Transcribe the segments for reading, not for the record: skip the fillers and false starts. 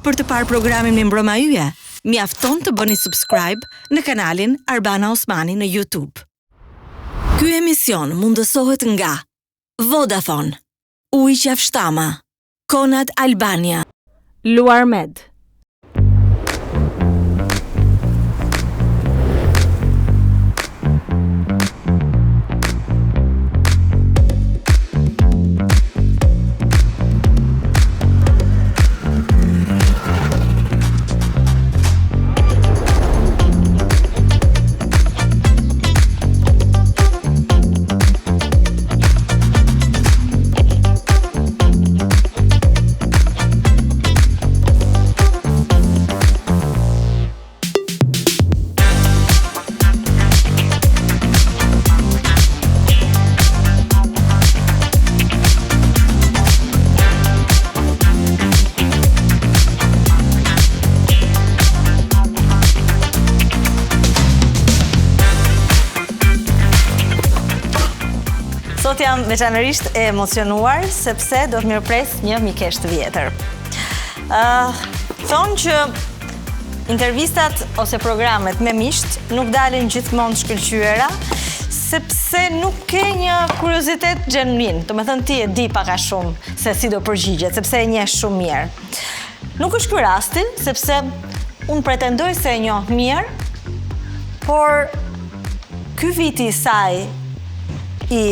Për të parë programin Me Mbrëma Yje, mjafton të bëni subscribe në kanalin Arbana Osmani në YouTube. Ky emision mundësohet nga Vodafone, Ujqafshtama, Konad Albania, Luarmed. Sot jam veçanërisht e emocionuar sepse do të mirëpres një mikesh të vjetër. Thonë që intervistat ose programet me misht nuk dalin gjithmonë shkëlqyera sepse nuk ke një kuriozitet genuin. Do me thënë ti e di pak a shumë se si do përgjigjet, sepse e njeh shumë mirë. Nuk është ky rasti, sepse unë pretendoj se e njoh mirë, por ky viti i saj i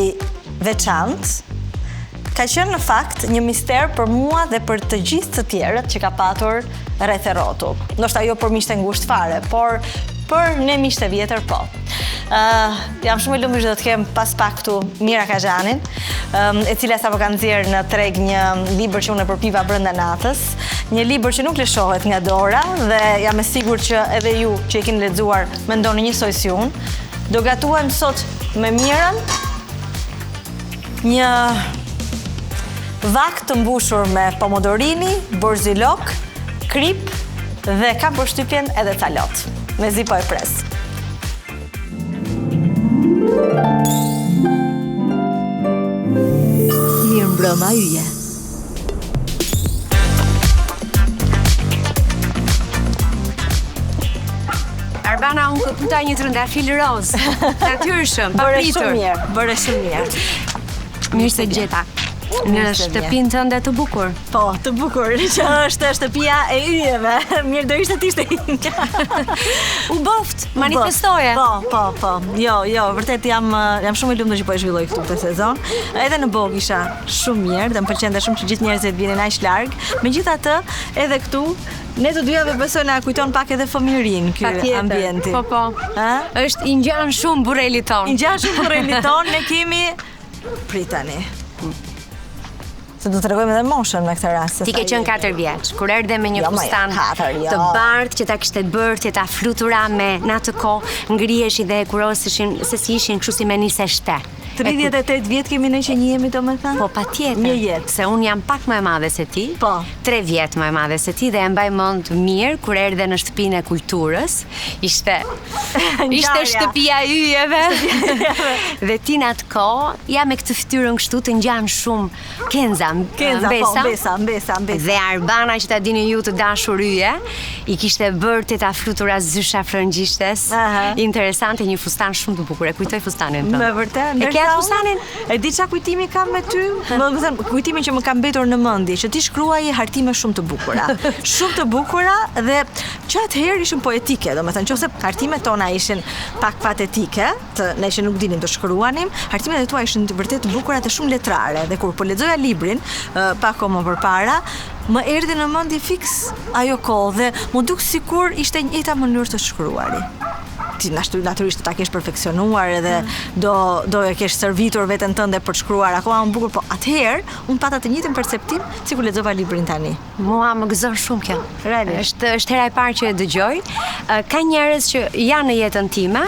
veçantë ka qenë në fakt një mister për mua dhe për të gjithë të tjerët që ka patur rreth e rrotull. Ndoshta jo për miqtë e ngushtë fare, por për ne miqtë e vjetër po. Jam shumë e lumtur që do të kem pas pak këtu Mira Kaxhanin, e cila sapo ka nxjerrë në treg një libër që unë e përpiva brenda natës, një libër që nuk lëshohet nga dora dhe jam e sigurt që edhe ju që e keni lexuar mendoni njësoj si unë. Do gatuajmë sot me Mirën një vak të mbushur me pomodorini, borzilok, krip dhe kam përshtypjen edhe calot. Mezi po e pres. Me Mbrëma Yje. Arbana, unë këputa një trëndafil roz, natyrshëm, papritur. Bëre shumë mirë. Mirë se gjeta. Në shtëpinë tënde të bukur. Po, të bukur, që është shtëpia e yjeve. Mirë do ishte t'ishte inja. U boft, manifestoje. Po. Jo, vërtet jam shumë e lumtur që po e zhvilloj këtu këtë sezon. Edhe në Bog isha shumë mirë dhe më pëlqente shumë që gjithë njerëzit vinin aq larg. Megjithatë, edhe këtu ne të dyjave besoj na kujton pak edhe fëmijërinë ky ambienti. Po. Është i ngjan shumë burreli ton. Ne kemi pritani. Se do të tregojmë edhe moshën me këtë rast. Ti ke qenë 4 vjeç, kur erdhe me një fustan të bardhë që ta kishte bërë ti ta flutura me në atë kohë ngriheshi dhe e kuroseshin se si ishin kështu si me nisë shte. 38 vjet kemi ne që njihemi domethënë? Po patjetër. Një jetë. Se unë jam pak më e madhe se ti. Po. 3 vjet më e madhe se ti dhe e mbaj mend mirë kur erdhe në shtëpinë e kulturës. Ishte shtëpia e yjeve. Dhe ti në atë kohë ja me këtë fytyrën kështu të ngjan shumë Kenza, mbesa. Dhe Arbana që ta dini ju të dashur yje, i kishte bërë ti ta flutura zysha frëngjishtes. Interesante, një fustan shumë të bukur. E kujtoj fustanin tënd. Me vërtet. Fustanin, e di çfarë kujtimi kam me ty? Më thënë, kujtimin që më ka mbetur në mendje, që ti shkruaje hartime shumë të bukura. Shumë të bukura dhe që atëherë ishin poetike, domethënë nëse hartimet tona ishin pak patetike, ne që nuk dinim të shkruanim, hartimet e tua ishin vërtet të bukura dhe shumë letrare. Dhe kur po lexoja librin, pak kohë më përpara, më erdhi në mendje fiks ajo kohë dhe më duk sikur ishte një njëjta mënyrë të shkruari. Ti natyrisht ta kesh perfeksionuar edhe do e kesh servitur veten tënde për të shkruar akoma më bukur, po atëherë unë pata të njëjtin perceptim sikur lexova librin tani. Mua më gëzon shumë kjo. Realisht. Është hera e parë që e dëgjoj. Ka njerëz që janë në jetën time,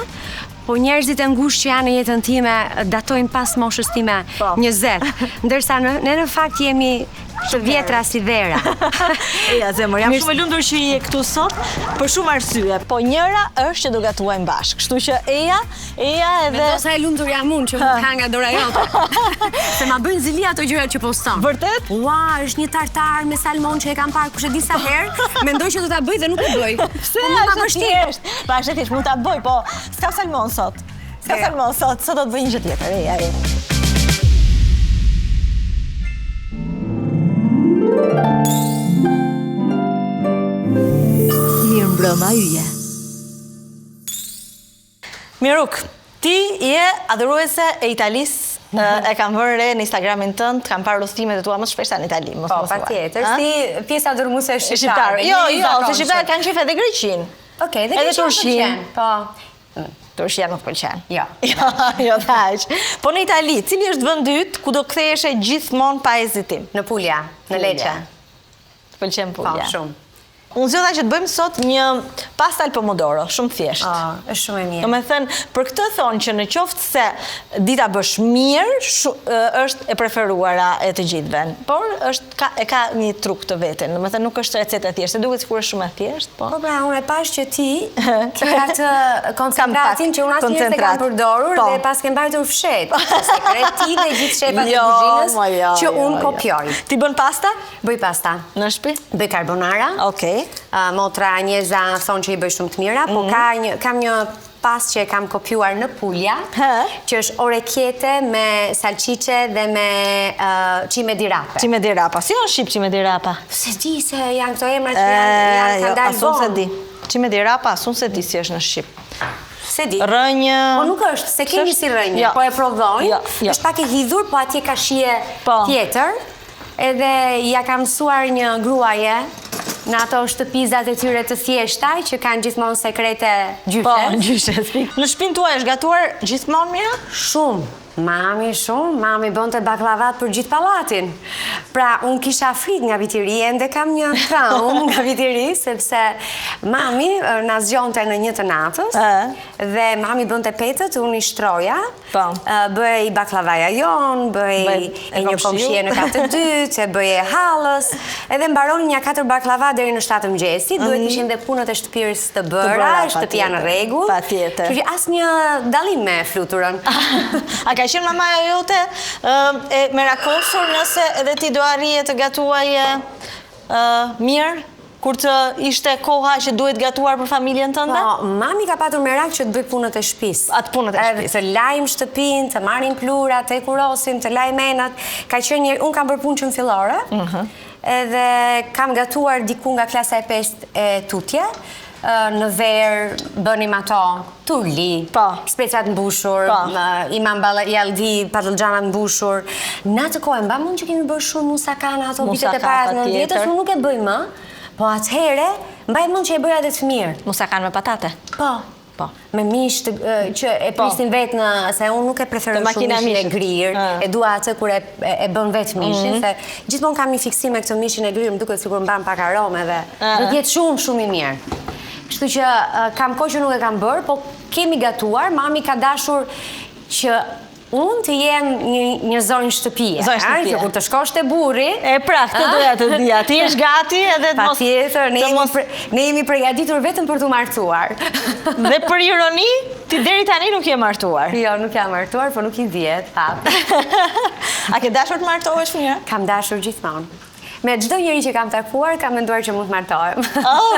po njerëzit e ngushtë që janë në jetën time datojnë pas moshës time 20. Ndërsa ne në fakt jemi Të vjetra si vera. Eja, zemër, jam shumë e lumtur që je këtu sot për shumë arsye. Po njëra është që do gatuajmë bashkë. Kështu që Eja edhe Me sa e lumtur jam unë që më ka nga dora jote. Se ma bëjnë zili ato gjërat që poston. Vërtet? Ua, është një tartar me salmon që e kam parë kush e di sa herë. Mendoj që do ta bëj dhe nuk e bëj. Pse është thjesht? Pa është thjesht, mund ta bëj, po s'ka salmon sot. S'ka salmon sot, sot do të bëj një gjë tjetër. Eja. Mirëmbrëma yje. Miruk, ti je adhuruese e Italisë. E kam vënë re në Instagramin tënd, kam parë udhëtimet e tua më shpesh në Itali, mos Po, patjetër, si pjesa dërmuese shqiptare. Jo, se shqiptarët kanë qef edhe Greqin. Okej, dhe edhe Turqin. Po. Turqia nuk pëlqen. Jo. Jo, thaq. Po në Itali, cili është vendi yt ku do ktheheshe gjithmonë pa hezitim? Në Pulja, në Lecce. Të pëlqen Po, Pulja. shumë. Unë zgjodha që të bëjmë sot një pasta al pomodoro, shumë thjesht. Është shumë e mirë. Do me thënë, për këtë thonë që në qoftë se dita bësh mirë, është e preferuara e të gjithëve. Por e ka një truk të vetën. Do me thënë, nuk është recetë e thjeshtë. Duket sikur është shumë e thjeshtë, po. Po pra, unë e pash që ti ke atë koncentratin që unë asnjëherë s'e kam përdorur dhe pas ke mbajtur fshet. Sekret ti dhe gjithë shefat e kuzhinës që unë kopjoj. Ti bën pasta? Bëj pasta. Në shtëpi? Bëj carbonara. Okej. Motra Njeza thonë që i bëj shumë të mira, po kam një pas që e kam kopjuar në Pulja, që është orecchiette me salcice dhe me qime di rape. Qime di rapa. Si janë shqip qime di rapa? Se di se janë këto emra që janë dalë asun se di. Qime di rapa, asun se di si është në shqip. Se di. Rënjë... Po nuk është, se kemi si rënjë, po e provojnë, është pak e hidhur, po atje ka shije tjetër, edhe ja kam mësuar një gruaje në ato shtëpizat e tyre të thjeshta që kanë gjithmonë sekrete gjyshe. Po, gjyshe. Në shtëpinë tuaj është gatuar gjithmonë mira? Shumë. Mami bënte baklavat për gjithë pallatin. Pra, unë kisha frikë nga vitiri, ende kam një traumë nga vitiri, sepse mami na zgjonte në 1 të natës, dhe mami bënte petët, unë i shtroja, bëj baklavaja jon, bëj një komshie në katë të dytë, bëj e hallës, edhe mbaroni një 4 baklava deri në 7 mëngjesit, duhet ishin dhe punët e shtëpirës të bëra, shtëpia në rregull. Patjetër. Kështu që asnjë dallim me fluturën. A ka qenë mamaja jote e merakosur nëse edhe ti do arrije të gatuaje mirë, kur të ishte koha që duhet gatuar për familjen tënde? Po, mami ka patur merak që të bëj punët e shtëpisë. Atë punët e shtëpisë. Të lajm shtëpinë, të marrim plurat, të kurosim, të lajm menat. Ka qenë një, unë kam bërë punë që në fillore, edhe kam gatuar diku nga klasa e 5 e tutje. Në verë, bënim ato turli, specat mbushur, imam jaldi, patlıgjana mbushur. Në atë kohë, mba mund që kemi bërë shumë musakana, ato vitet e parat në vjetës, unë nuk e bëj më, po atëhere, mbaj mund që e bëja dhe të mirë. Musakan me patate? Po. Me misht që e pristin vetë në, se unë nuk e preferoj shumë mishin e grirë, e dua atë kur e bën vetë mishin, se gjithmonë kam një fiksim me këtë mishin e grirë, më duket sikur mban pak arome dhe do t'jetë shumë i mirë. Kështu që kam kohë që nuk e kam bërë, po kemi gatuar, mami ka dashur që unë të jem një zonjë shtëpie. Që kur të shkosh te burri... Pra, këtë doja të dhja, ti është gati edhe... Patjetër, ne jemi përgatitur vetëm për të martuar. Dhe për ironi, ti deri tani nuk je martuar. Jo, nuk jam martuar, po nuk i vjet, fat. A ke dashur të martohesh mirë? Kam dashur gjithmonë. Me çdo njeri që kam takuar, kam menduar që mund të martohem.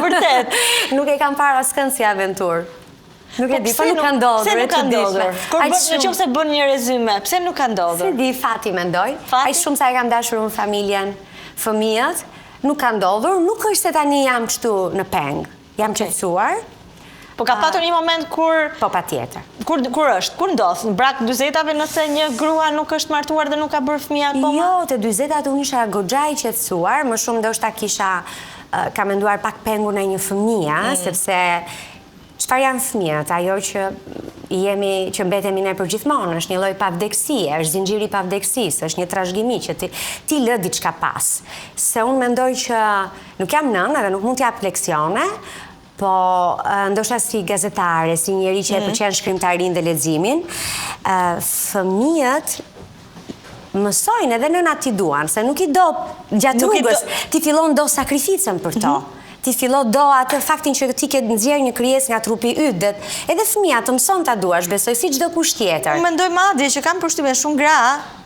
Vërtet? Nuk e kam parë askënd si aventurë. Nuk e di, po nuk ka ndodhur. Pse nuk ka ndodhur? Në qoftë se bën një rezume, pse nuk ka ndodhur? Se di, fati mendoj. Aq shumë sa e kam dashur unë familjen, fëmijët, nuk ka ndodhur. Nuk është se tani jam kështu në peng. Jam qetësuar. Po ka patur një moment kur... Po, patjetër. Kur është? Kur ndodh? Në brak 40-ave nëse një grua nuk është martuar dhe nuk ka bërë fëmijë akoma? Jo, te 40-at unë isha goxha i qetësuar, më shumë ndoshta kisha ka menduar pak pengur në një fëmijë, sepse çfarë janë fëmijët? Ajo që mbetemi ne përgjithmonë, është një lloj pavdeksie, është zinxhiri i pavdeksisë, është një trashëgimi që ti lë diçka pas. Se unë mendoj që nuk jam nënë edhe nuk mund t'jap leksione, po ndoshta si gazetare, si njeri që e pëlqen shkrimtarinë dhe leximin, fëmijët mësojnë edhe nënat ti duan, se nuk i do gjatë rrugës, ti fillon do sakrificën për to. Ti fillon do atë faktin që ti ke nxjerrë një krijesë nga trupi yt, edhe fëmia të mëson ta duash, besoj si çdo kusht tjetër. Unë mendoj madje që kam përshtypjen shumë gra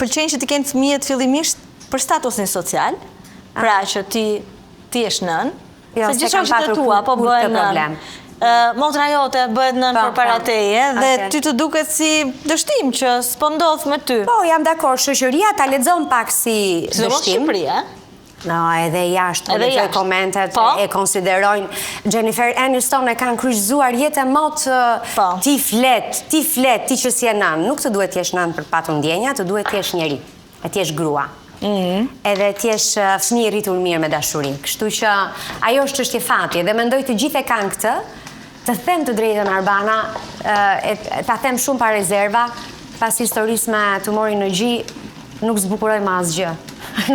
pëlqejnë që ti kenë fëmijët fillimisht për statusin social, pra që ti je nën, se gjithçka që të tua po bëhen nën. Motra jote bëhet nën përpara teje dhe ty të duket si dështim që s'po ndodh me ty. Po, jam dakord, shoqëria ta lexon pak si dështim. No, edhe jashtë, unë të komentet e konsiderojnë. Jennifer Aniston e kanë kryqëzuar jetë mot ti flet, ti që si e nën. Nuk të duhet t'jesh nën për patur ndjenja, të duhet t'jesh njeri, e t'jesh grua. Edhe t'jesh fëmijë rritur mirë me dashuri. Kështu që ajo është çështje fati dhe mendoj të gjithë e kanë këtë. Të them të drejtën Arbana, ta them shumë pa rezerva, pas historisë me tumorin në gji, nuk zbukuroj ma asgjë.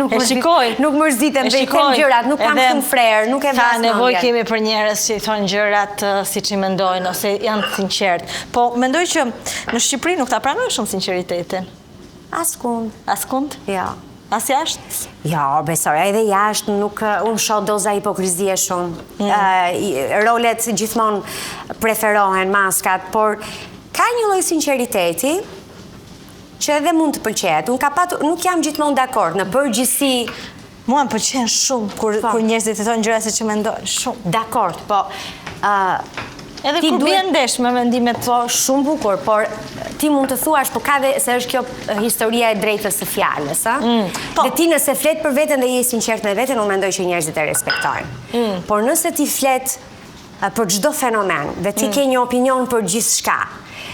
Nuk mërzitem dhe i them gjërat, nuk kam shumë frerë, nuk e vras mendje. Ka nevojë kemi për njerëz që i thonë gjërat siç i mendojnë ose janë sinqert. Po mendoj që në Shqipëri nuk ta pranoj shumë sinqeritetin. Askund. Askund? Ja. As jashtë? Ja, besoj, edhe jashtë nuk unë shoh doza hipokrizie shumë. Rolet gjithmonë preferohen, maskat, por ka një lloj sinqeriteti që edhe mund të pëlqejet. Nuk jam gjithmonë dakord, në përgjithësi. Mua më pëlqen shumë kur njerëzit i thonë gjëra siç i mendojnë, shumë. Dakord, po. Edhe kur bien ndesh me mendimet. Po, shumë bukur, por ti mund të thuash, po ka dhe se është kjo historia e drejtës së fjalës, a? Dhe ti nëse flet për veten dhe je i sinqert me veten, unë mendoj që njerëzit e respektojnë. Por nëse ti flet për çdo fenomen dhe ti ke një opinion për gjithçka,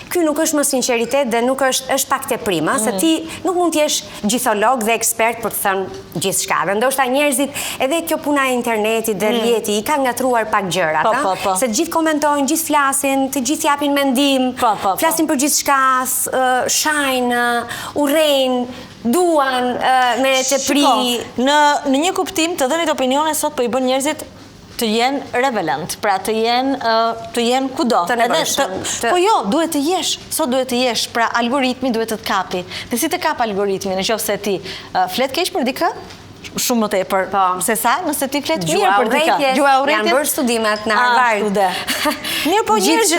ky nuk është më sinqeritet dhe nuk është pak teprim, se ti nuk mund t'jesh gjitholog dhe ekspert për të thënë gjithçka. Dhe ndoshta njerëzit, edhe kjo puna e internetit dhe rrjeti, i ka ngatruar pak gjërat, se të gjithë komentojnë, gjithë flasin, të gjithë japin mendim, flasin për gjithçka, shajnë, urrejnë, duan me tepri. Në një kuptim të dhënit opinione sot po i bën njerëzit të jenë rebellant, pra të jenë kudo. Po jo, duhet të jesh, sot duhet të jesh, pra algoritmi duhet të të kapi. Dhe si të kap algoritmi, në qoftë se ti flet keq për dikë, shumë më tepër, se sa, nëse ti flet mirë për dikë. Gjua urrejtjes, janë bërë studimet në Harvard. Mirë, po njerëzit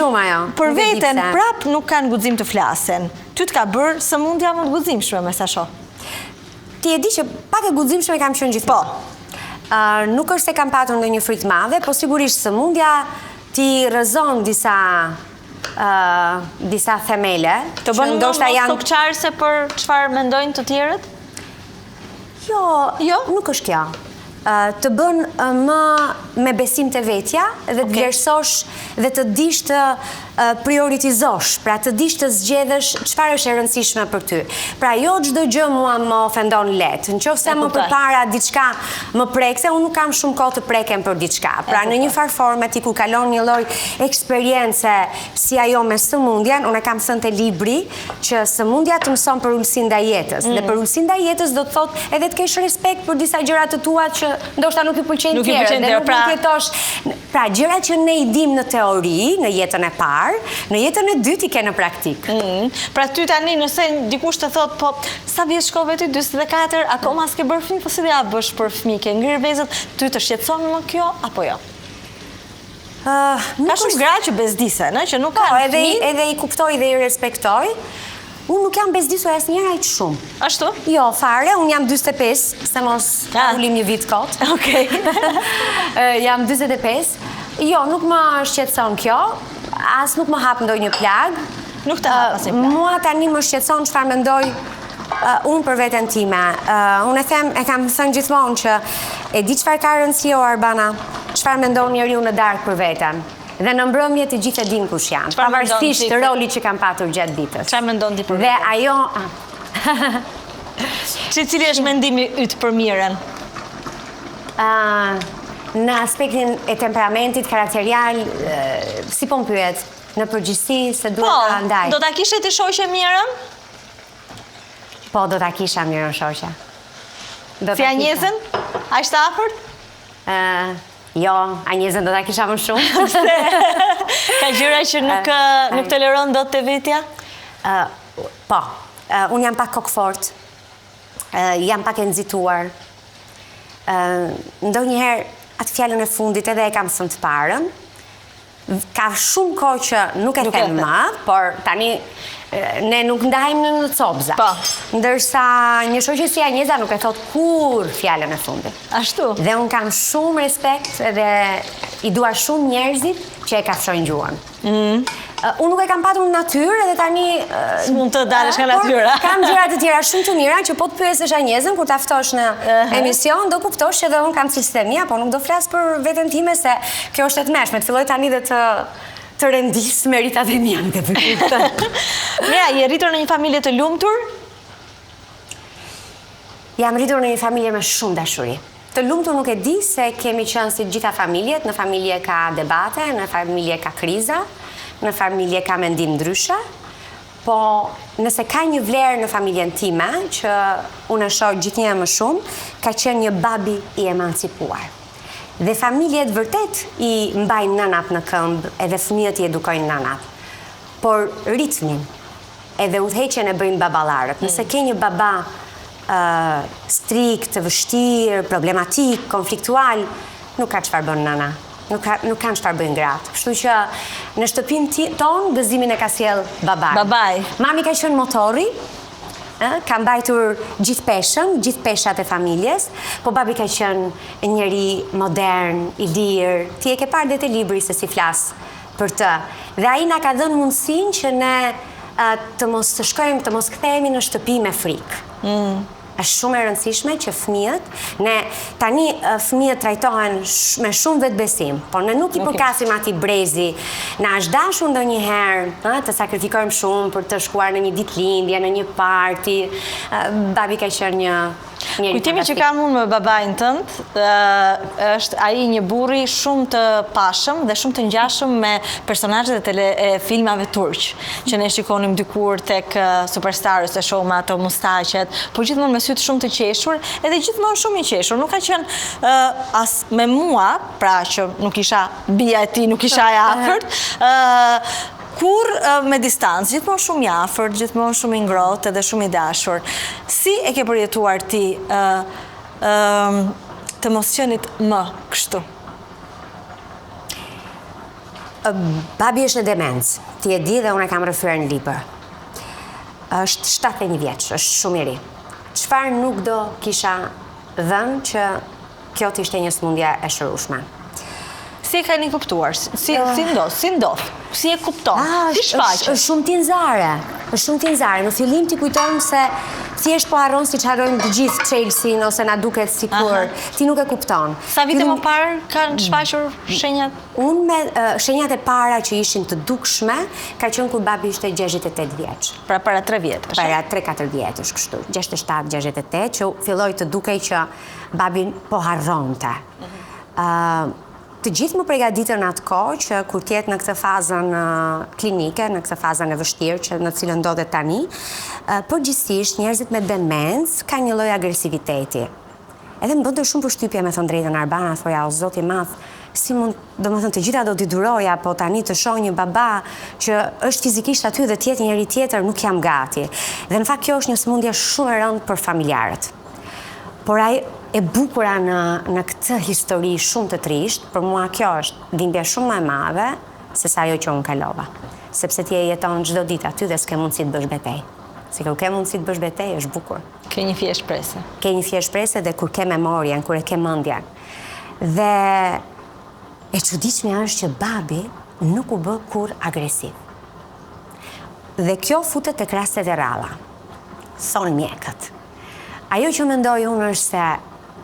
për veten prap nuk kanë guxim të flasin. Ty të ka bërë sëmundja më të guximshme, me sa shoh. Ti e di që pak e guximshme kam qenë gjithmonë. Nuk është se kam patur në një frikë madhe, po sigurisht sëmundja ti rrëzon disa themele. Të bën ndoshta janë tokçarëse për çfarë mendojnë të tjerët? Jo, nuk është kjo. Të bën më me besim të vetja dhe të vlerësosh dhe të dish të prioritizosh, pra të dish të zgjedhësh çfarë është e rëndësishme për ty. Pra jo çdo gjë mua më ofendon lehtë. Nëse më përpara diçka më prekse, unë nuk kam shumë kohë të preken për diçka. Pra në një farë forme ti ku kalon një lloj eksperiencë si ajo me sëmundjen, unë kam thënë te libri që sëmundja të mëson për ulësinë ndaj jetës. Dhe për ulësinë ndaj jetës do të thotë edhe të kesh respekt për disa gjëra të tua që ndoshta nuk i pëlqejnë tjerët, dhe nuk mund të jetosh. Pra gjërat që ne i dim në teori, në jetën e parë, në jetën e dytë i ke në praktik. Pra ty tani nëse dikush të thot, po sa vjeç shkove ty 44, akoma s'ke bërë fëmijë, po si dhe ja bësh për fëmijë, ke ngrirë vezët, ty të shqetëson më kjo apo jo? Ka shumë gra që bezdisen, që nuk kanë fëmijë. Edhe i kuptoj dhe i respektoj. Unë nuk jam bezdisur asnjëherë aq shumë. Ashtu? Jo, fare, unë jam 45, se mos ulim një vit kot. Okej. Jam 45. Jo, nuk më shqetëson kjo, as nuk më hap ndonjë plag. Nuk të hap asnjë plag. Mua tani më shqetëson çfarë mendoj unë për veten time. Unë e kam thënë gjithmonë që e di çfarë ka rëndësi o Arbana, çfarë mendon njeriu në darkë për veten. Dhe në mbrëmje të gjithë e din kush janë, pavarësisht të rolit që kam patur gjatë ditës. Çfarë mendon ti për veten? Dhe ajo... Cili është mendimi yt për mirën? Në aspektin e temperamentit, karakterial, si po më pyet, në përgjithësi se duhet ta ndaj. Do ta kishe ti shoqe mirën? Po, do ta kisha mirën shoqe. Si Anjezën? A ishte afërt? Jo, Anjezën do ta kisha më shumë. Ka gjëra që nuk toleron dot te vetja? Po, unë jam pak kokfort. jam pak e nxituar. Ndonjëherë atë fjalën e fundit edhe e kam thënë të parën. Ka shumë kohë që nuk e them më, por tani ne nuk ndajmë në copza. Ndërsa një shoqe si Anjeza nuk e thot kur fjalën e fundit. Ashtu. Dhe unë kam shumë respekt dhe i dua shumë njerëzit që e kafshojnë gjuhën. Unë nuk e kam patur në natyrë edhe tani... Mund të dalësh nga natyra. Kam gjëra të tjera shumë të mira që po të pyesësh Anjezën kur ta ftosh në emision, do kuptosh që edhe unë kam cilësitë mia, po nuk do flas për veten time se kjo është e tmeshme. Të filloj tani dhe të rendis meritat e mia në këtë pikë. Mira, je rritur në një familje të lumtur? Jam rritur në një familje me shumë dashuri. Të lumtur nuk e di se kemi qenë si gjitha familjet, në familje ka debate, në familje ka kriza, në familje ka mendim ndryshe, po nëse ka një vlerë në familjen time, që unë e shoh gjithnjë më shumë, ka qenë një babi i emancipuar. Dhe familjet vërtet i mbajnë nënat në këmbë, edhe fëmijët i edukojnë nënat. Por ritmin edhe udhëheqjen e bëjnë baballarët. Nëse ke një baba strikt, vështirë, problematik, konfliktual, nuk ka çfarë bën nëna. Nuk kanë çfarë bëjnë gratë. Kështu që në shtëpinë tonë gëzimin e ka sjell babai. Mami ka qenë motori, ka mbajtur gjithë peshën, gjithë peshat e familjes, po babi ka qenë njëri modern, i lirë. Ti e ke parë dhe te libri se si flas për të. Dhe ai na ka dhënë mundësinë që ne të mos kthehemi në shtëpi me frikë. Është shumë e rëndësishme që fëmijët, ne tani fëmijët trajtohen me shumë vetbesim, por ne nuk i përkasim atij brezi. Na është dashur ndonjëherë të sakrifikojmë shumë për të shkuar në një ditëlindje, në një party. Babi ka qenë një Kujtimi që kam unë me babain tënd, është ai një burri shumë të pashëm dhe shumë të ngjashëm me personazhet e filmave turq, që ne shikonim dikur tek Superstars e shoh me ato mustaqet, por gjithmonë me sytë shumë të qeshur, edhe gjithmonë shumë i qeshur. Nuk ka qenë as me mua, pra që nuk isha bija e tij, nuk isha e afërt, kur me distancë, gjithmonë shumë i afërt, gjithmonë shumë i ngrohtë edhe shumë i dashur. Si e ke përjetuar ti të mos qenit më kështu? Babi është në demencë. Ti e di dhe unë e kam referuar në libër. Është 71 vjeç, është shumë i ri. Çfarë nuk do kisha dhënë që kjo të ishte një sëmundje e shërueshme. Si e keni kuptuar? Si ndodh? Si e kupton? Si shfaqet? Është shumë tinzare. Është shumë tinzare. Në fillim ti kujton se thjesht po harron siç harrojmë të gjithë Chelsea ose na duket sikur ti nuk e kupton. Sa vite më parë kanë shfaqur shenjat? Unë me shenjat e para që ishin të dukshme ka qenë kur babi ishte 68 vjeç. Pra para 3 vjetësh. Para 3-4 vjetësh kështu. 67-68 që filloi të dukej që babi po harronte. Të gjithë më përgatitën atë kohë që kur tjetë në këtë fazën klinike, në këtë fazën e vështirë që në cilën ndodhet tani, përgjithsisht njerëzit me demencë ka një lloj agresiviteti. Edhe më bënte shumë përshtypje me thënë drejtën Arbana, thoja o Zoti i Madh, si mund, domethënë të gjitha do t'i duroja, po tani të shoh një baba që është fizikisht aty dhe tjetë njëri tjetër, nuk jam gati. Dhe në fakt kjo është një sëmundje shumë e rëndë për familjarët. Por ai e bukura në këtë histori shumë të trisht, për mua kjo është dhimbje shumë më e madhe se sa ajo që unë kalova. Sepse ti e jeton çdo ditë aty dhe s'ke mundësi të bësh betejë. Si kur ke mundësi të bësh betejë, është bukur. Ke një fije shprese. Ke një fije shprese dhe kur ke memorien, kur e ke mendjen. Dhe e çuditshme është që babi nuk u bë kur agresiv. Dhe kjo futet tek rastet e rralla. Son mjekët. Ajo që mendoj unë është se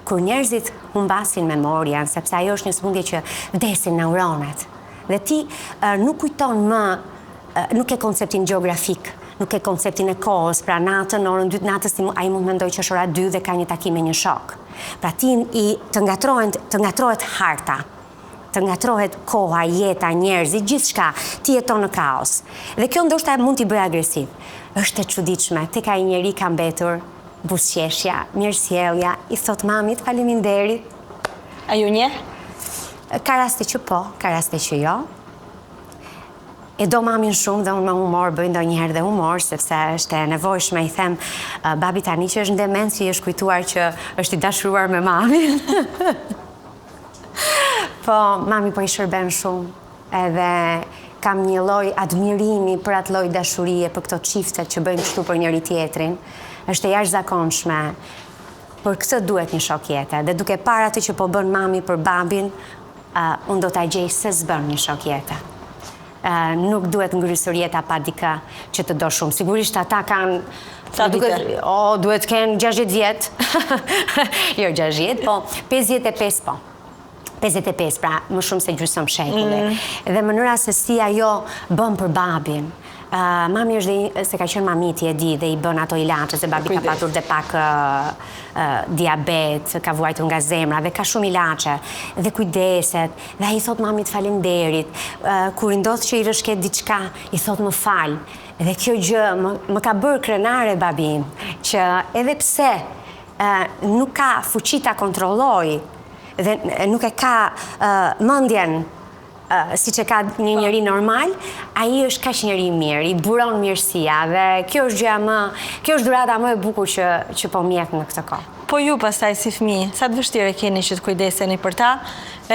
kur njerëzit humbasin memorien, sepse ajo është një sëmundje që vdesin neuronet, dhe ti nuk kujton më, nuk ke konceptin geografik, nuk ke konceptin e kohës, pra natën, orën 2 natës, ai mund mendoj që është ora 2 dhe ka një takim me një shok. Pra ti të ngatrohet harta, të ngatrohet koha, jeta, njerëzit, gjithçka, ti jeton në kaos. Dhe kjo ndoshta mund t'i bëj agresiv. Është e çuditshme, tek ai njeri ka mbetur buzëqeshja, mirësjellja, i thot mamit faleminderit. A ju nje? Ka raste që po, ka raste që jo. E do mamin shumë dhe unë me humor bëj ndonjëherë dhe humor, sepse është e nevojshme, i them babi tani që është në demenci, është kujtuar që është i dashuruar me mamin. Po, mami po i shërben shumë edhe kam një lloj admirimi për atë lloj dashurie për këto çiftet që bëjnë kështu për njëri tjetrin. Është e jashtëzakonshme. Por këtë duhet një shok jete. Dhe duke parë atë që po bën mami për babin, unë do ta gjej se s'bën një shok jete. Nuk duhet ngrysur jeta pa dikë që të do shumë. Sigurisht ata kanë... duhet kënë 60 vjet. Jo 60, po 55 po. 55, pra më shumë se gjysmë shekulli. Dhe mënyra se si ajo bën për babin. Mami është dhe se ka qenë mamiti e di dhe i bën ato ilaçe, se babi ka patur dhe pak diabet, ka vuajtur nga zemra dhe ka shumë ilaçe dhe kujdeset dhe ai thot mamit falenderit, kur i ndodh që i rëshket diçka i thot më fal. Dhe kjo gjë më ka bërë krenare babin, që edhe pse nuk ka fuqi ta kontrolloj dhe nuk e ka mendjen si që ka një njeri normal, ai është kaq njeri mirë, i buron mirësia dhe kjo është dhurata më e bukur që po mjek në këtë kohë. Po ju pastaj si fëmijë, sa të vështirë keni që të kujdeseni për ta,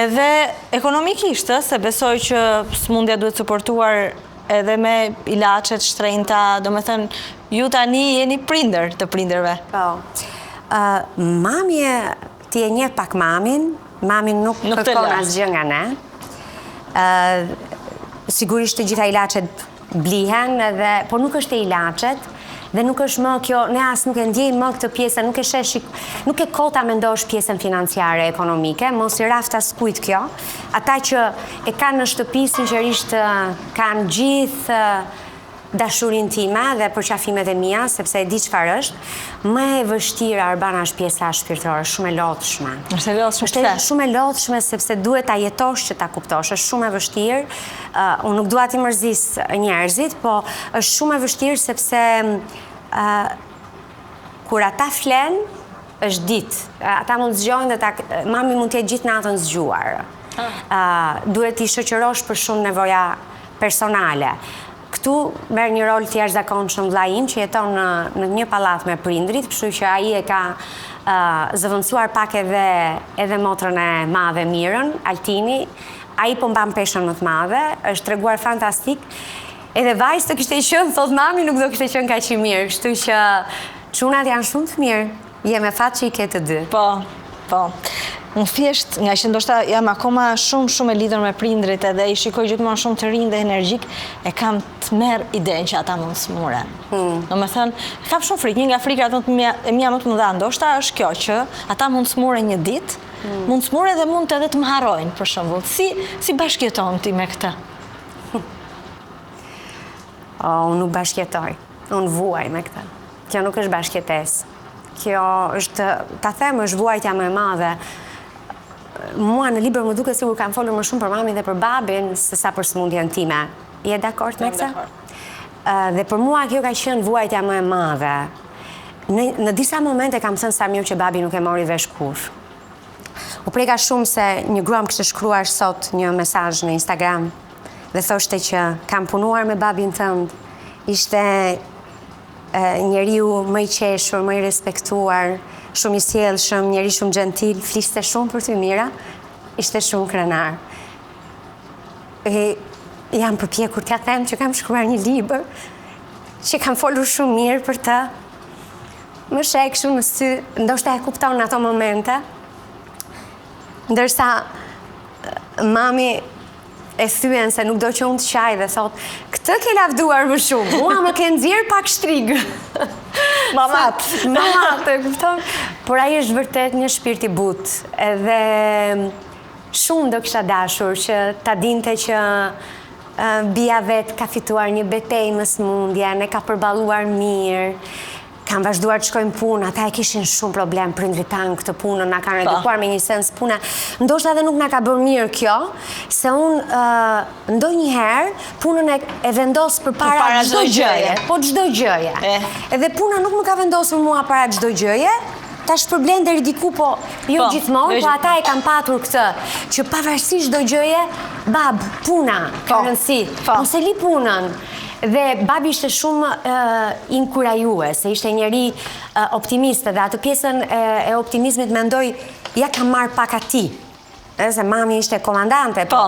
edhe ekonomikisht, se besoj që smundja duhet suportuar edhe me ilaçet shtrenjta, domethënë ju tani jeni prindër të prindërve. Po. Mamje, ti e njeh pak mamin nuk kërkon asgjë nga ne. Sigurisht të gjitha ilaçet blihen, por nuk është e ilaçet dhe nuk është më kjo, ne as nuk e ndjejmë më këtë pjesën, nuk e kota mendosh pjesën financiare, ekonomike, mos i raft as kujt kjo. Ata që e kanë në shtëpi sinqerisht kanë gjithë dashurin time dhe përqafimet e mia, sepse e di çfarë është. Më e vështirë Arbana është pjesa shpirtërore, shumë e lodhshme. Është shumë e lodhshme sepse duhet ta jetosh që ta kuptosh. Është shumë e vështirë. Unë nuk dua t'i mërzis njerëzit, po është shumë e vështirë sepse kur ata flen, është ditë. Ata mund zgjojnë dhe mami mund t'jetë gjithë natën zgjuar. Duhet t'i shoqërosh për shumë nevoja personale. Këtu merr një rol të jashtëzakonshëm vllai im që jeton në një pallat me prindrit, kështu që ai e ka zëvendësuar pak edhe motrën e madhe Mirën, Altini. Ai po mban peshën më të madhe, është treguar fantastik. Edhe vajzë të kishte qenë, thot mami, nuk do kishte qenë kaq i mirë, kështu që çunat janë shumë të mirë. Je me fat që i ke të dy. Po. Unë thjesht, nga që ndoshta jam akoma shumë e lidhur me prindrit edhe i shikoj gjithmonë shumë të rinj dhe energjik, e kam të merr idenë që ata mund smuren. Domethënë, kam shumë frikë, një nga frikrat e mia më të mëdha ndoshta është kjo që ata mund smuren një ditë, mund smuren dhe mund edhe të më harrojnë për shembull. Si bashkëjeton ti me këtë? Unë nuk bashkëjetoj. Unë vuaj me këtë. Kjo nuk është bashkëjetesë. Kjo është, ta them, është vuajtja më e madhe. Mua në libër më duket sikur kam folur më shumë për mamin dhe për babin se sa për smundjen time. Je dakord me këtë? Dhe për mua kjo ka qenë vuajtja më e madhe. Në disa momente kam thënë sa mirë që babi nuk e mori vesh kurrë. U preka shumë se një grua më kishte shkruar sot një mesazh në Instagram dhe thoshte që kam punuar me babin tënd. Ishte njeriu më i qeshur, më i respektuar, shumë i sjellshëm, njeri shumë gentil, fliste shumë për ty mira, ishte shumë krenar. Jam përpjekur t'ja them që kam shkruar një libër, që kam folur shumë mirë për të. Më shek shumë në sy, ndoshta e kupton në ato momente, ndërsa mami e thyen se nuk do që unë të qaj dhe thot, këtë ke lavduar më shumë, mua më ke nxjerr pak shtrigë. Mamat, e kupton? Por ai është vërtet një shpirt i butë, edhe shumë do kisha dashur që ta dinte që bia vet ka fituar një betejë me smundjen, e ka përballuar mirë. Kam vazhduar të shkojmë punë, ata e kishin shumë problem prindrit tanë këtë punën, na kanë edukuar me një sens puna. Ndoshta edhe nuk na ka bërë mirë kjo, se unë ndonjëherë punën e vendos përpara çdo gjëje. Po çdo gjëje. Edhe puna nuk më ka vendosur mua para çdo gjëje. Tash përblen deri diku, po jo gjithmonë, po ata e kanë patur këtë, që pavarësisht çdo gjëje, bab, puna, ka rëndësi, mos e li punën. Dhe babi ishte shumë inkurajues, se ishte njeri optimiste dhe atë pjesën e optimizmit mendoj, ja ka marrë pak ati. Se mami ishte komandante, po.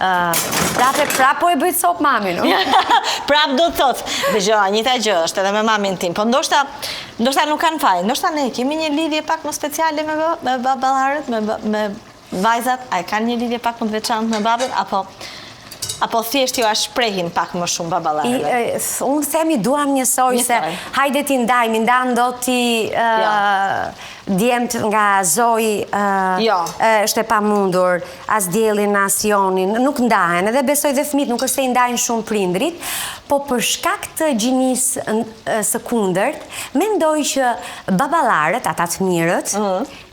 Prap po e bëjt sop mami, no? Prap do të thotë. Dhe njëta gjë është edhe me mamin tim. Po ndoshta nuk kanë fajin. Ndoshta ne kemi një lidhje pak më speciale me baballarët, me vajzat. A e kanë një lidhje pak më të veçantë me babën, apo thjesht ju a shprehin pak më shumë baballarëve? Unë themi duam njësoj se hajde ti ndajmi, ndan do ti djemt nga Zoji është e pamundur, as djelin, as Jonin, nuk ndahen, edhe besoj dhe fëmijët nuk është se i ndajnë shumë prindrit, po për shkak të gjinisë së kundërt, mendoj që baballarët, ata të mirët,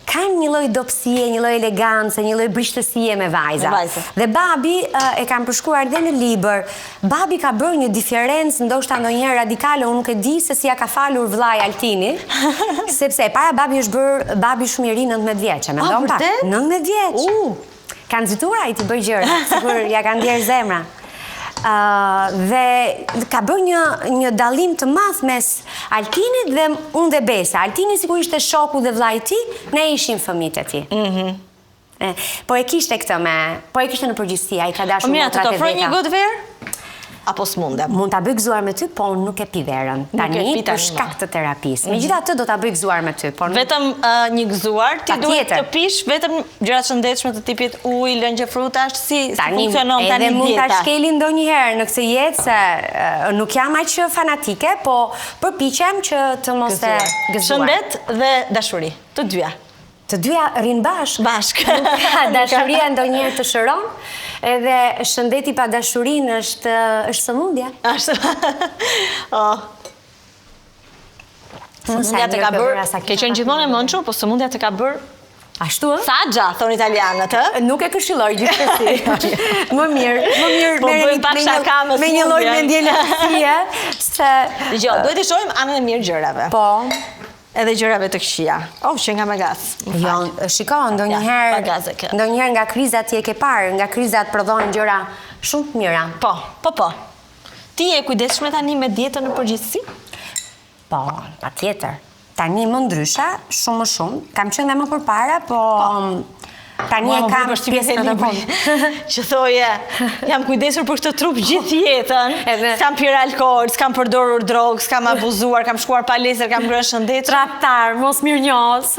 kanë një lloj dobësie, një lloj elegancë, një lloj brishtësie me vajzat. Dhe babi, e kam përshkruar dhe në libër, babi ka bërë një diferencë, ndoshta ndonjëherë radikale, unë nuk e di se si ja ka falur vllai Altini, sepse para babi është bërë babi shumë i ri 19 vjeçë, mendon pak? 19 vjeç. Kanë nxitur ai ti bëj gjëra, sigur ja kanë ndier zemra. Dhe ka bërë një dallim të madh mes Altinit dhe unë dhe Besa. Altini sikur ishte shoku dhe vllai i tij, ne ishim fëmijët e tij. Po e kishte këtë po e kishte në përgjithësi, ai ka dashur më të ofroj një gotë verë? Apo s'mundem? Mund ta bëj gëzuar me ty, po unë nuk e pi verën. Tani për shkak të terapisë. Megjithatë do ta bëj gëzuar me ty, por vetëm një gëzuar, ti duhet të pish vetëm gjëra të shëndetshme të tipit ujë, lëngje frutash, si funksionon tani dieta. Edhe mund ta shkeli ndonjëherë në këtë jetë se nuk jam aq fanatike, po përpiqem që të mos e gëzuar. Shëndet dhe dashuri, të dyja. Të dyja rrinë bashkë. Dashuria ndonjëherë të shëron, edhe shëndeti pa dashurinë është sëmundje. Sëmundja të ka bërë, ke qenë gjithmonë e mençur, po sëmundja të ka bërë ashtu, ë? Saggia, thonë italianët, ë? Nuk e këshilloj gjithsesi. Më mirë me një lloj mendje lehtësie, se dëgjoj, duhet të shohim anën e mirë gjërave. Po. Edhe gjërave të këqija. Që nga me gazë. Jo, shiko, ndonjëherë nga krizat ti e ke parë, nga krizat prodhohen gjëra shumë të mira. Po. Ti e kujdesshme tani me dietën në përgjithësi? Po, patjetër. Tani më ndryshe, shumë më shumë. Kam qenë dhe më përpara, po tani e kam pjesë të vonë. Që thoje, jam kujdesur për këtë trup gjithë jetën, s'kam pirë alkool, s'kam përdorur drogë, s'kam abuzuar, kam shkuar palestër, kam ngrënë shëndet. Tradhtar, mos mirënjohës.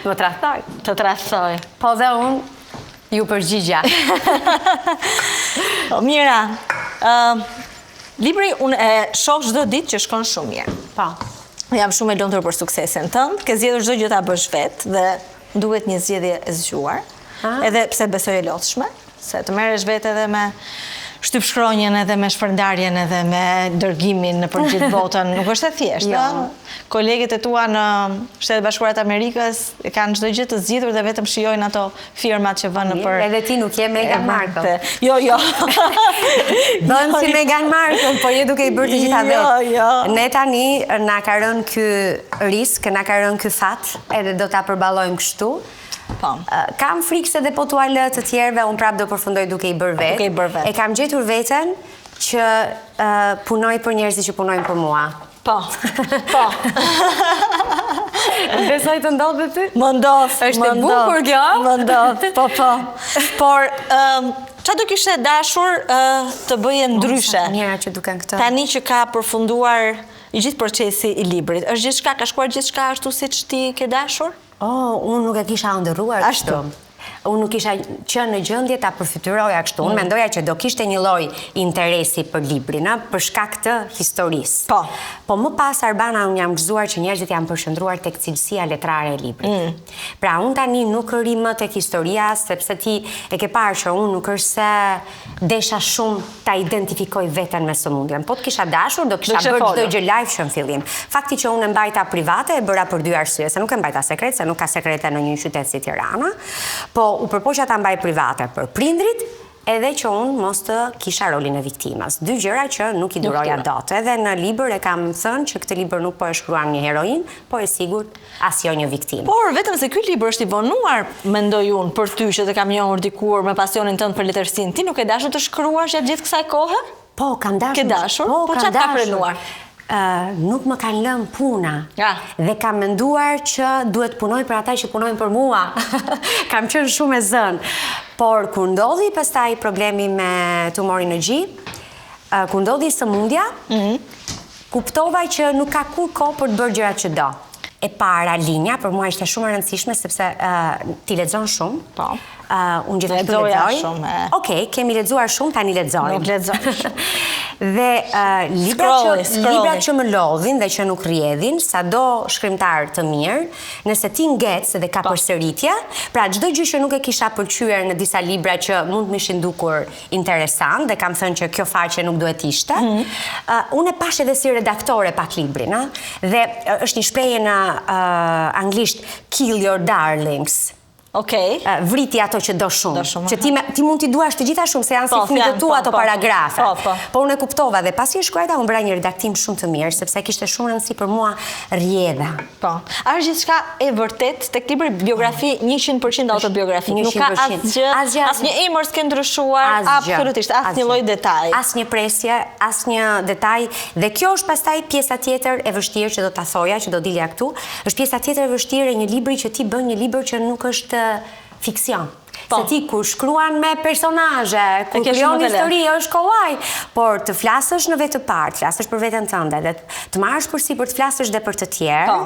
Më tradhtoj. Të tradhtoj. Po dhe unë ju përgjigja. Mira, libri unë e shoh çdo ditë që shkon shumë mirë. Po. Jam shumë e lumtur për suksesin tënd, ke zgjedhur çdo gjë ta bësh vetë dhe duhet një zgjedhje e zgjuar, edhe pse besoj e lodhshme, se të merresh vetë edhe me shtypshkronjen, edhe me shpërndarjen, edhe me dërgimin në për gjithë botën, nuk është e thjeshtë. Kolegët e tua në Shtetet Bashkuara të Amerikës kanë çdo gjë të zgjidhur dhe vetëm shijojnë ato firmat që vënë për. Edhe ti nuk je Meghan Markle. Jo. Bën si Meghan Markle, po je duke i bërë të gjitha vetë. Jo. Ne tani na ka rënë ky risk, na ka rënë ky fat, edhe do ta përballojmë kështu. Kam frikë se dhe po t'ua lë të tjerëve, unë prapë do përfundoj duke i bërë vetë. E kam gjetur veten që punoj për njerëzit që punojnë për mua. Po. Besoj të ndodh dhe ty? Më ndodh. Është e bukur kjo? Më ndodh, po. Por, çfarë do kishe dashur të bëje ndryshe? Mira që duken këto. Tani që ka përfunduar i gjithë procesi i librit, është gjithçka, ka shkuar gjithçka ashtu siç ti ke dashur? Unë nuk e kisha ëndërruar kështu. Unë nuk isha qenë në gjendje ta përfituroja kështu. Unë mendoja që do kishte një lloj interesi për librin, për shkak të historisë. Po më pas Arbana unë jam gëzuar që njerëzit janë përshëndruar tek cilësia letrare e librit. Pra unë tani nuk rri më tek historia, sepse ti e ke parë që unë nuk është se desha shumë ta identifikoj veten me sëmundjen. Po të kisha dashur, do kisha bërë çdo gjë live që në fillim. Fakti që unë e mbajta private e bëra për dy arsye, se nuk e mbajta sekret, se nuk ka sekrete në një qytet si Tirana. Po u përpoqja ta mbaj private për prindrit edhe që unë mos të kisha rolin e viktimës. Dy gjëra që nuk i duroja dot. Edhe në libër e kam thënë që këtë libër nuk po e shkruan një heroin, po e sigurt as jo një viktimë. Por vetëm se ky libër është i vonuar, mendoj unë, për ty që të kam njohur dikur me pasionin tënd për letërsinë. Ti nuk e dashur të shkruash gjatë gjithë kësaj kohe? Po, kam dashur. Ke dashur? Po çfarë ka frenuar? Nuk më kanë lënë puna. Dhe kam menduar që duhet punoj për ata që punojnë për mua. Kam qenë shumë e zënë. Por kur ndodhi pastaj problemi me tumorin në gjë, kur ndodhi sëmundja, kuptova që nuk ka kur kohë për të bërë gjërat që do. E para linja, për mua ishte shumë e rëndësishme, sepse ti lexon shumë. Po. Unë gjithashtu lexoj. Okej, kemi lexuar shumë, tani lexojmë. Nuk lexoj. Dhe libra që më lodhin dhe që nuk rrjedhin, sado shkrimtar të mirë, nëse ti ngec dhe ka përsëritje, pra çdo gjë që nuk e kisha pëlqyer në disa libra që mund të më ishin dukur interesant dhe kam thënë që kjo faqe nuk duhet ishte, unë e pash edhe si redaktore pak librin, dhe është një shprehje në anglisht, kill your darlings. Vriti ato që do shumë. Që ti mund t'i duash të gjitha shumë, se janë si fëmijët e tu ato paragrafe. Po unë e kuptova dhe pasi e shkruajta unë bëra një redaktim shumë të mirë, sepse kishte shumë rëndësi për mua rrjedha. Po. A është gjithçka e vërtet tek libri biografi 100% autobiografi. Nuk ka asgjë emër s'ke ndryshuar, absolutisht asnjë lloj detaj. Asnjë presje, asnjë detaj dhe kjo është pastaj pjesa tjetër e vështirë që do ta thoja, që do dilja këtu, është pjesa tjetër e vështirë e një libri që ti bën një libër që nuk është fiksion. Se ti kur shkruan me personazhe, kur krijon histori është kollaj, por të flasësh në vetë të parë, të flasësh për veten tënde, dhe të marrësh përsipër të flasësh dhe për të tjerë.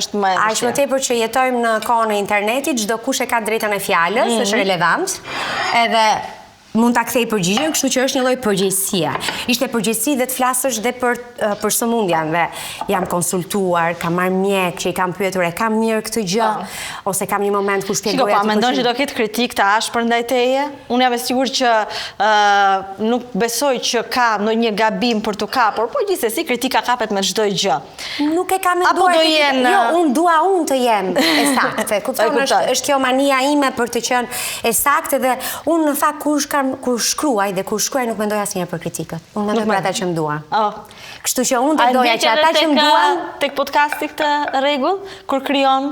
Është më aq më tepër që jetojmë në kohën e internetit, çdo kush e ka drejtën e fjalës, është relevant. Edhe mund ta kthej përgjigjen, kështu që është një lloj përgjegjësie. Ishte përgjegjësi dhe të flasësh dhe për sëmundjen, dhe jam konsultuar, kam marrë mjek që i kam pyetur, e kam mirë këtë gjë, ose kam një moment ku shpjegoja. Shiko, mendon që do ketë kritik të ashpër ndaj teje? Unë jam e sigurt që nuk besoj që ka ndonjë gabim për të kapur, por gjithsesi kritika kapet me çdo gjë. Nuk e kam menduar. Jo, unë dua të jem e saktë. Kupton, është kjo mania ime për të qenë e saktë, dhe unë në fakt kur shkruaj dhe kur shkruaj nuk mendoj asnjëherë për kritikët. Unë mendoj për ata që më duan. Kështu që unë doja që ata që më duan tek podcasti këtë rregull kur krijon,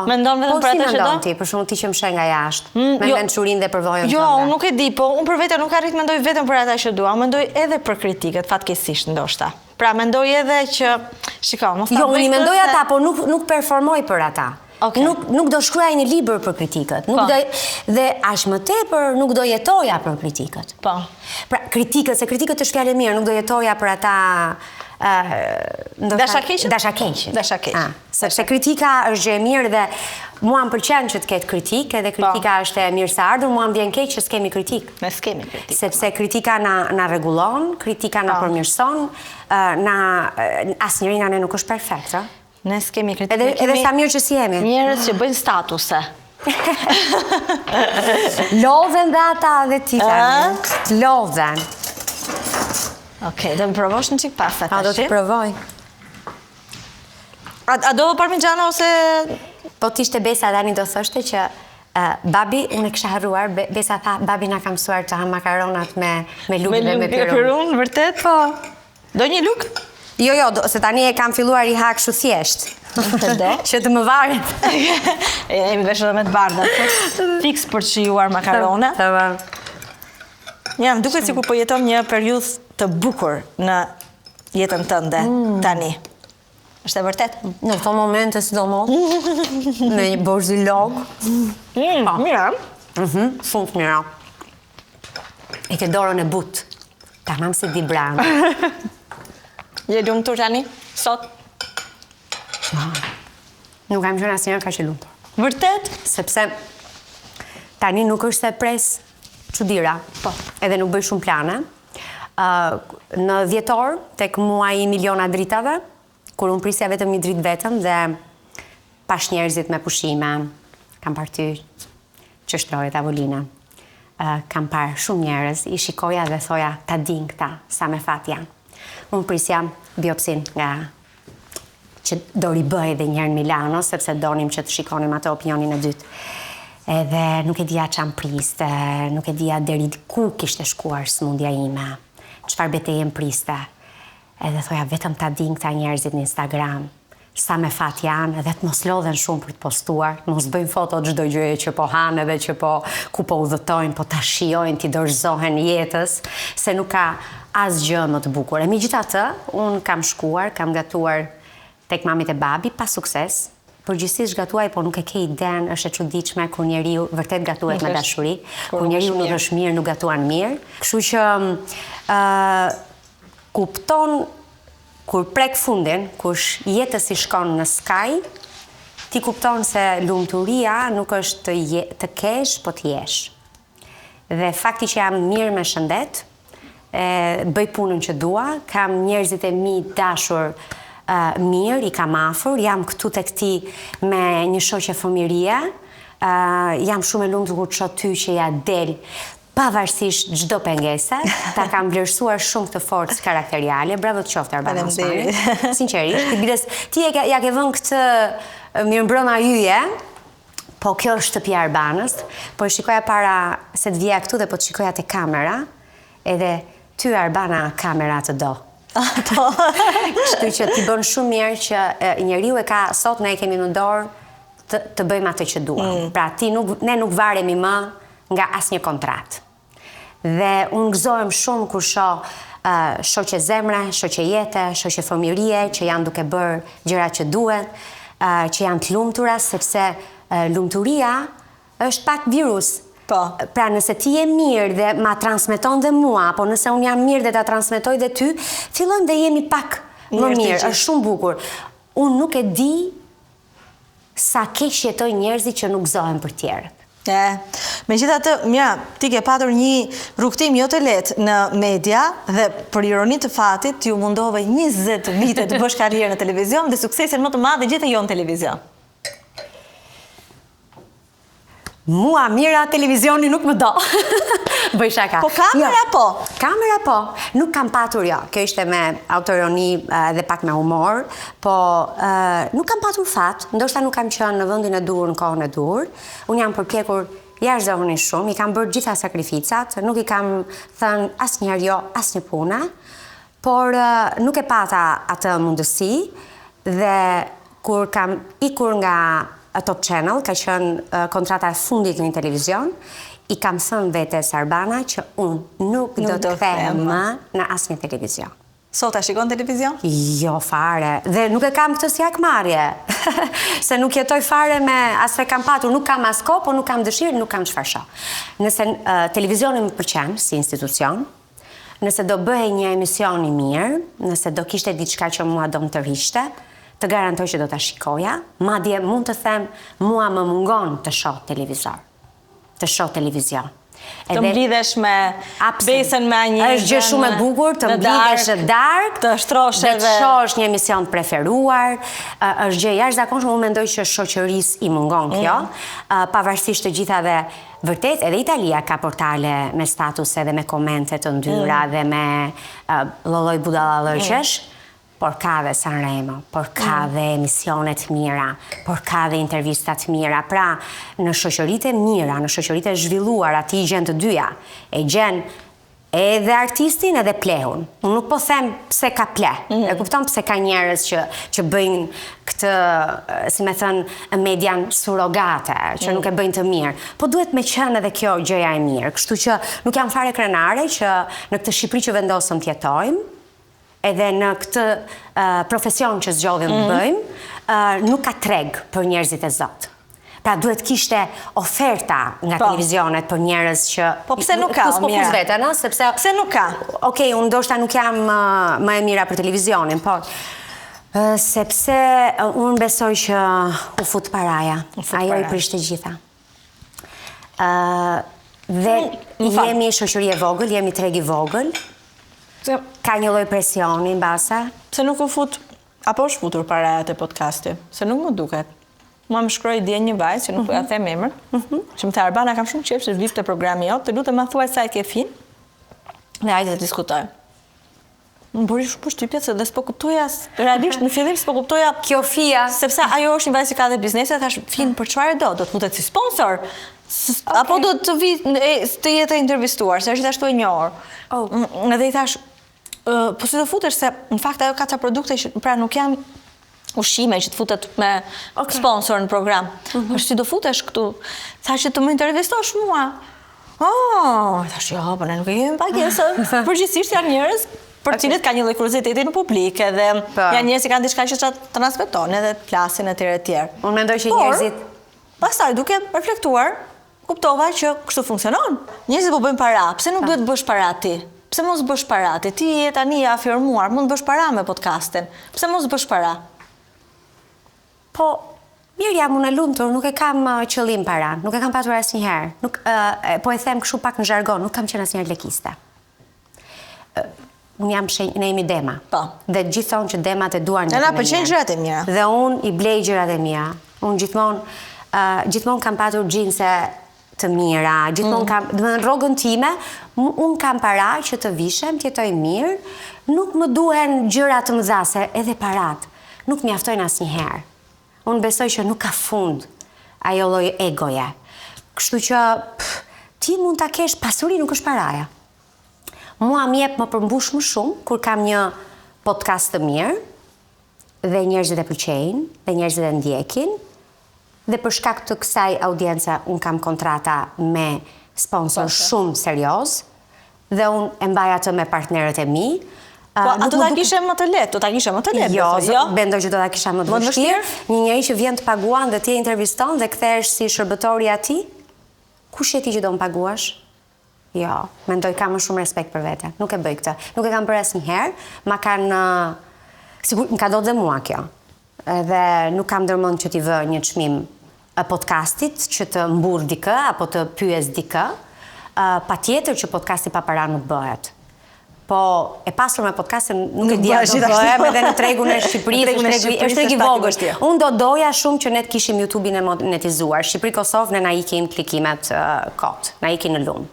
mendon vetëm për ata që do. Ti, për shembull ti që më sheh nga jashtë, me mençurinë dhe përvojën. Jo, unë nuk e di, po unë për vete nuk arrit mendoj vetëm për ata që dua, mendoj edhe për kritikët, fatkeqësisht ndoshta. Pra mendoj edhe që shikoj, mos ta bëj. Jo, unë mendoj ata, po nuk performoj për ata. Nuk do shkruaj një libër për kritikët. Dhe aq më tepër nuk do jetoja për kritikët. Pra kritikët, se kritikët është fjalë e mirë, nuk do jetoja për ata dashakeqe. Sepse kritika është gjë e mirë dhe mua më pëlqen që të ketë kritikë, edhe kritika është e mirëseardhur, mua më vjen keq që s'kemi kritikë. Ne s'kemi kritikë. Sepse kritika na rregullon, kritika na përmirëson, asnjëri nga ne nuk është perfekt, Ne s'kemi kritikë. Edhe sa mirë që si jemi. Njerëz që bëjnë statuse. Lodhen dhe ata dhe ti tani. Lodhen. Okej, do më provosh në çik pasta tash. Do të provoj. A do parmigiana ose po t'ishte Besa tani do thoshte që babi, unë e kisha harruar, Besa tha, babi na ka mësuar të ha makaronat me luk dhe me pirun. Vërtet? Po. Do një luk? Jo, se tani e kam filluar I ha kështu thjesht. Që të më varet. Jemi vesh edhe me të bardha. Fiks për të shijuar makarona. Jam duket sikur po jeton një periudhë të bukur në jetën tënde tani. Është e vërtet? Në këto momente sidomos. Me një borzilog. Mira. Shumë mira. E ke dorën e butë. Tamam si di branë. Je lumtur tani? Sot? Nuk kam qenë asnjëherë kaq e lumtur. Vërtet? Sepse tani nuk është se pres çudira. Po. Edhe nuk bëj shumë plane. Në dhjetor, tek muaji I miliona dritave, kur unë prisja vetëm një dritë vetëm dhe pash njerëzit me pushime, kam parë ty që shtroi tavolina. Kam parë shumë njerëz, I shikoja dhe thoja, ta din këta, sa me fat janë. Unë prisja biopsin nga që do ribëj edhe njerë në Milano, sepse donim që të shikonim ato opinionin e dytë. Edhe nuk e dija çam priste, nuk e dija deri ku kishte shkuar smundja ime, çfarë betejë më priste. Edhe thoja vetëm ta din këta njerëzit në Instagram, sa me fat janë, edhe të mos lodhen shumë për të postuar, mos bëjnë foto çdo gjë që po hanë edhe që ku po udhëtojnë, po ta shijojnë, t'i dorëzohen jetës, se nuk ka asgjë më të bukur. E megjithatë, unë kam shkuar, kam gatuar tek mamit e babi pa sukses. Përgjithsisht gatuaj, po nuk e ke iden, është e çuditshme kur njeriu vërtet gatuhet me dashuri, kur njeriu nuk është mirë, nuk gatuan mirë. Kështu që kupton kur prek fundin, kush jetës i shkon në skaj, ti kupton se lumturia nuk është të kesh, po të jesh. Dhe fakti që jam mirë me shëndet, bëj punën që dua, kam njerëzit e mi dashur mirë, i kam afër, jam këtu tek ti me një shoqe fëmijërie, jam shumë e lumtur kur shoh ty që ja del pavarësisht çdo pengese, ta kam vlerësuar shumë këtë forcë karakteriale, bravo të qoftë Arbana Osmani. Sinqerisht, ti ja ke vënë këtë mirëmbrëma yje, po kjo është shtëpia e Arbanës, po e shikoja para se të vija këtu dhe po të shikoja te kamera, edhe ty Arbana kamera të do. Kështu që ti bën shumë mirë që njeriu e ka, sot ne kemi në dorë të bëjmë atë që duam. Pra ne nuk varemi më nga asnjë kontratë. Dhe unë gëzohem shumë kur shoh shoqe zemre, shoqe jete, shoqe fëmijërie që janë duke bërë gjërat që duhet, që janë të lumtura, sepse lumturia është pak virus. Pra nëse ti je mirë dhe ma transmeton dhe mua, apo nëse unë jam mirë dhe ta transmetoj dhe ty, fillon dhe jemi pak më mirë, është shumë bukur. Unë nuk e di sa keq jetojnë njerëzit që nuk gëzohen për tjerët. Megjithatë, mira, ti ke patur një rrugtim jo të lehtë në media dhe për ironi të fatit ju mundove 20 vite të bësh karrierë në televizion dhe suksesin më të madh gjete jo në televizion. Mua mira televizioni nuk më do. Bëj shaka. Po kamera po? Kamera po. Nuk kam patur jo. Kjo ishte me autoroni dhe pak me humor, po nuk kam patur fat. Ndoshta nuk kam qenë në vendin e dur në kohën e dur. Unë jam përpjekur jashtëzakonisht shumë, i kam bërë gjitha sakrificat, nuk i kam thënë asnjëherë jo, asnjë pune, por nuk e pata atë mundësi dhe kur kam ikur nga Top Channel, ka qenë kontrata e fundit në televizion, i kam thënë vetes Arbana që unë nuk do të kthehem më në asnjë televizion. Sot a shikon televizion? Jo, fare. Dhe nuk e kam këtë si akmarrje. Se nuk jetoj fare me as e kam patur, nuk kam as kohë, po nuk kam dëshirë, nuk kam çfarë shoh. Nëse televizioni më pëlqen si institucion, nëse do bëhej një emision i mirë, nëse do kishte diçka që mua do më tërhiqte, të garantoj që do ta shikoja, madje mund të them, mua më mungon të shoh televizor. Të shoh televizion. Të mblidhesh me besën me një është gjë shumë e bukur, të mblidhesh në darkë, të shtrosh edhe të shohësh një emision preferuar, është gjë jashtëzakonshme, unë mendoj që shoqërisë i mungon kjo, pavarësisht të gjithave. Vërtet, edhe Italia ka portale me statuse dhe me komente të ndyra dhe me lloj budallallëqesh. Por ka dhe Sanremo, por ka dhe emisionet mira, por ka dhe intervistat mira. Pra, në shoqëritë mira, në shoqëritë zhvilluara, ti i gjen të dyja. E gjen edhe artistin edhe plehun. Unë nuk po them pse ka pleh. E kupton pse ka njerëz që bëjnë këtë, si me thënë, median surrogate, që nuk e bëjnë të mirë. Po duhet me qenë edhe kjo gjëja e mirë. Kështu që nuk jam fare krenare që në këtë Shqipëri që vendosëm të jetojmë, edhe në këtë profesion që zgjodhim të bëjmë, nuk ka treg për njerëzit e Zot. Pra duhet kishte oferta nga televizionet për njerëz që... Po pse nuk ka, Mira? Pse nuk ka? Okej, unë ndoshta nuk jam më e mira për televizionin, po... Sepse unë besoj që u fut paraja. Ajo i prishte gjitha. Dhe jemi shoqëri e vogël, jemi treg i vogël, ka një lloj presioni mbase. Se nuk u fut, apo është futur paraja te podcasti? Se nuk më duket. Mua më shkroi dje një vajzë që nuk po ja them emrin. Që më tha Arbana, kam shumë qejf se vif te programi jot, të lutem ma thuaj sa e ke fin. Dhe hajde të diskutojmë. Më bëri shumë përshtypje se dhe s'po kuptoja, realisht në fillim s'po kuptoja kjo fia, sepse ajo është një vajzë që ka dhe biznese, thash fin për çfarë do të futet si sponsor. Apo do të vi të jetë intervistuar, se është ashtu e njohur. Edhe i thash, po si do futesh se në fakt ajo ka ca produkte që pra nuk janë ushqime që të futet me sponsor në program. Është si do futesh këtu? Thash që të më intervistosh mua. Thash, jo, po ne nuk e kemi pagesë. Përgjithsisht janë njerëz për cilët ka një lloj kurioziteti në publik, edhe janë njerëz që kanë diçka që transmetojnë edhe flasin etj. Unë mendoj që njerëzit pastaj duke reflektuar, kuptova që kështu funksionon. Njerëzit po bëjnë para, pse nuk duhet të bësh para ti? Pse mos bësh para ti? Ti je tani e afirmuar, mund të bësh para me podcastin. Pse mos bësh para? Po, mirë jam unë e lumtur, nuk e kam qëllim para, nuk e kam patur asnjëherë. Po e them kështu pak në zhargon, nuk kam qenë asnjëherë lekiste. Unë jam ne jemi Dema. Po. Dhe gjithë thonë që Demat e duan Na pëlqejnë gjërat e mira. Dhe unë i blej gjërat e mia. Unë gjithmonë kam patur xhinse të mira, gjithmonë kam, domethënë rrogën time, unë kam para që të vishem, të jetoj mirë, nuk më duhen gjëra të mëdha, se edhe parat nuk mjaftojnë asnjëherë. Unë besoj që nuk ka fund ajo lloj egoje. Kështu që ti mund ta kesh, pasuri nuk është paraja. Mua më jep më përmbush më shumë kur kam një podcast të mirë dhe njerëzit e pëlqejnë dhe njerëzit e ndjekin. Dhe për shkak të kësaj audience unë kam kontrata me sponsor shumë serioz dhe unë e mbaj atë me partnerët e mi. Po, ato ta kishe më të lehtë, do ta kishe më të lehtë. Jo, mendoj që do ta kisha më të vështirë. Një njeri që vjen të paguan dhe ti e interviston dhe kthehesh si shërbëtori i atij, kush je ti që do më paguash? Jo, mendoj kam më shumë respekt për vete. Nuk e bëj këtë. Nuk e kam bërë asnjëherë, ma kanë sigur më ka dhënë dhe mua kjo. Edhe nuk kam ndërmend që t'i vë një çmim podcastit që të mburr dikë apo të pyes dikë. Patjetër që podcasti pa para nuk bëhet. Po e pasur me podcastin nuk e dia do bëhem edhe në tregun e Shqipërisë, është treg i vogël. Unë do doja shumë që ne të kishim YouTube-in e monetizuar. Shqipëri-Kosovë ne na ikin klikimet kot, na ikin në lum.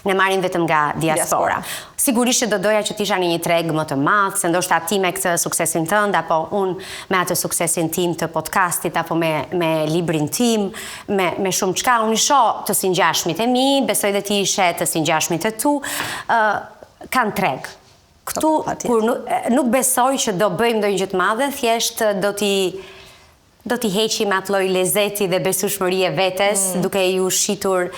Ne marrin vetëm nga diaspora. Sigurisht që do doja që t'isha në një treg më të madh, se ndoshta ti me këtë suksesin tënd, apo unë me atë suksesin tim të podcastit, apo me librin tim, me shumë çka. Unë i shoh të singjashmit e mi, besoj dhe ti ishe të singjashmit e tu, kanë treg. Këtu, kur nuk besoj që do bëjmë ndonjë gjë të madhe, thjesht do t'i heqim atë lloj lezeti dhe besueshmërie vetes, duke ju shitur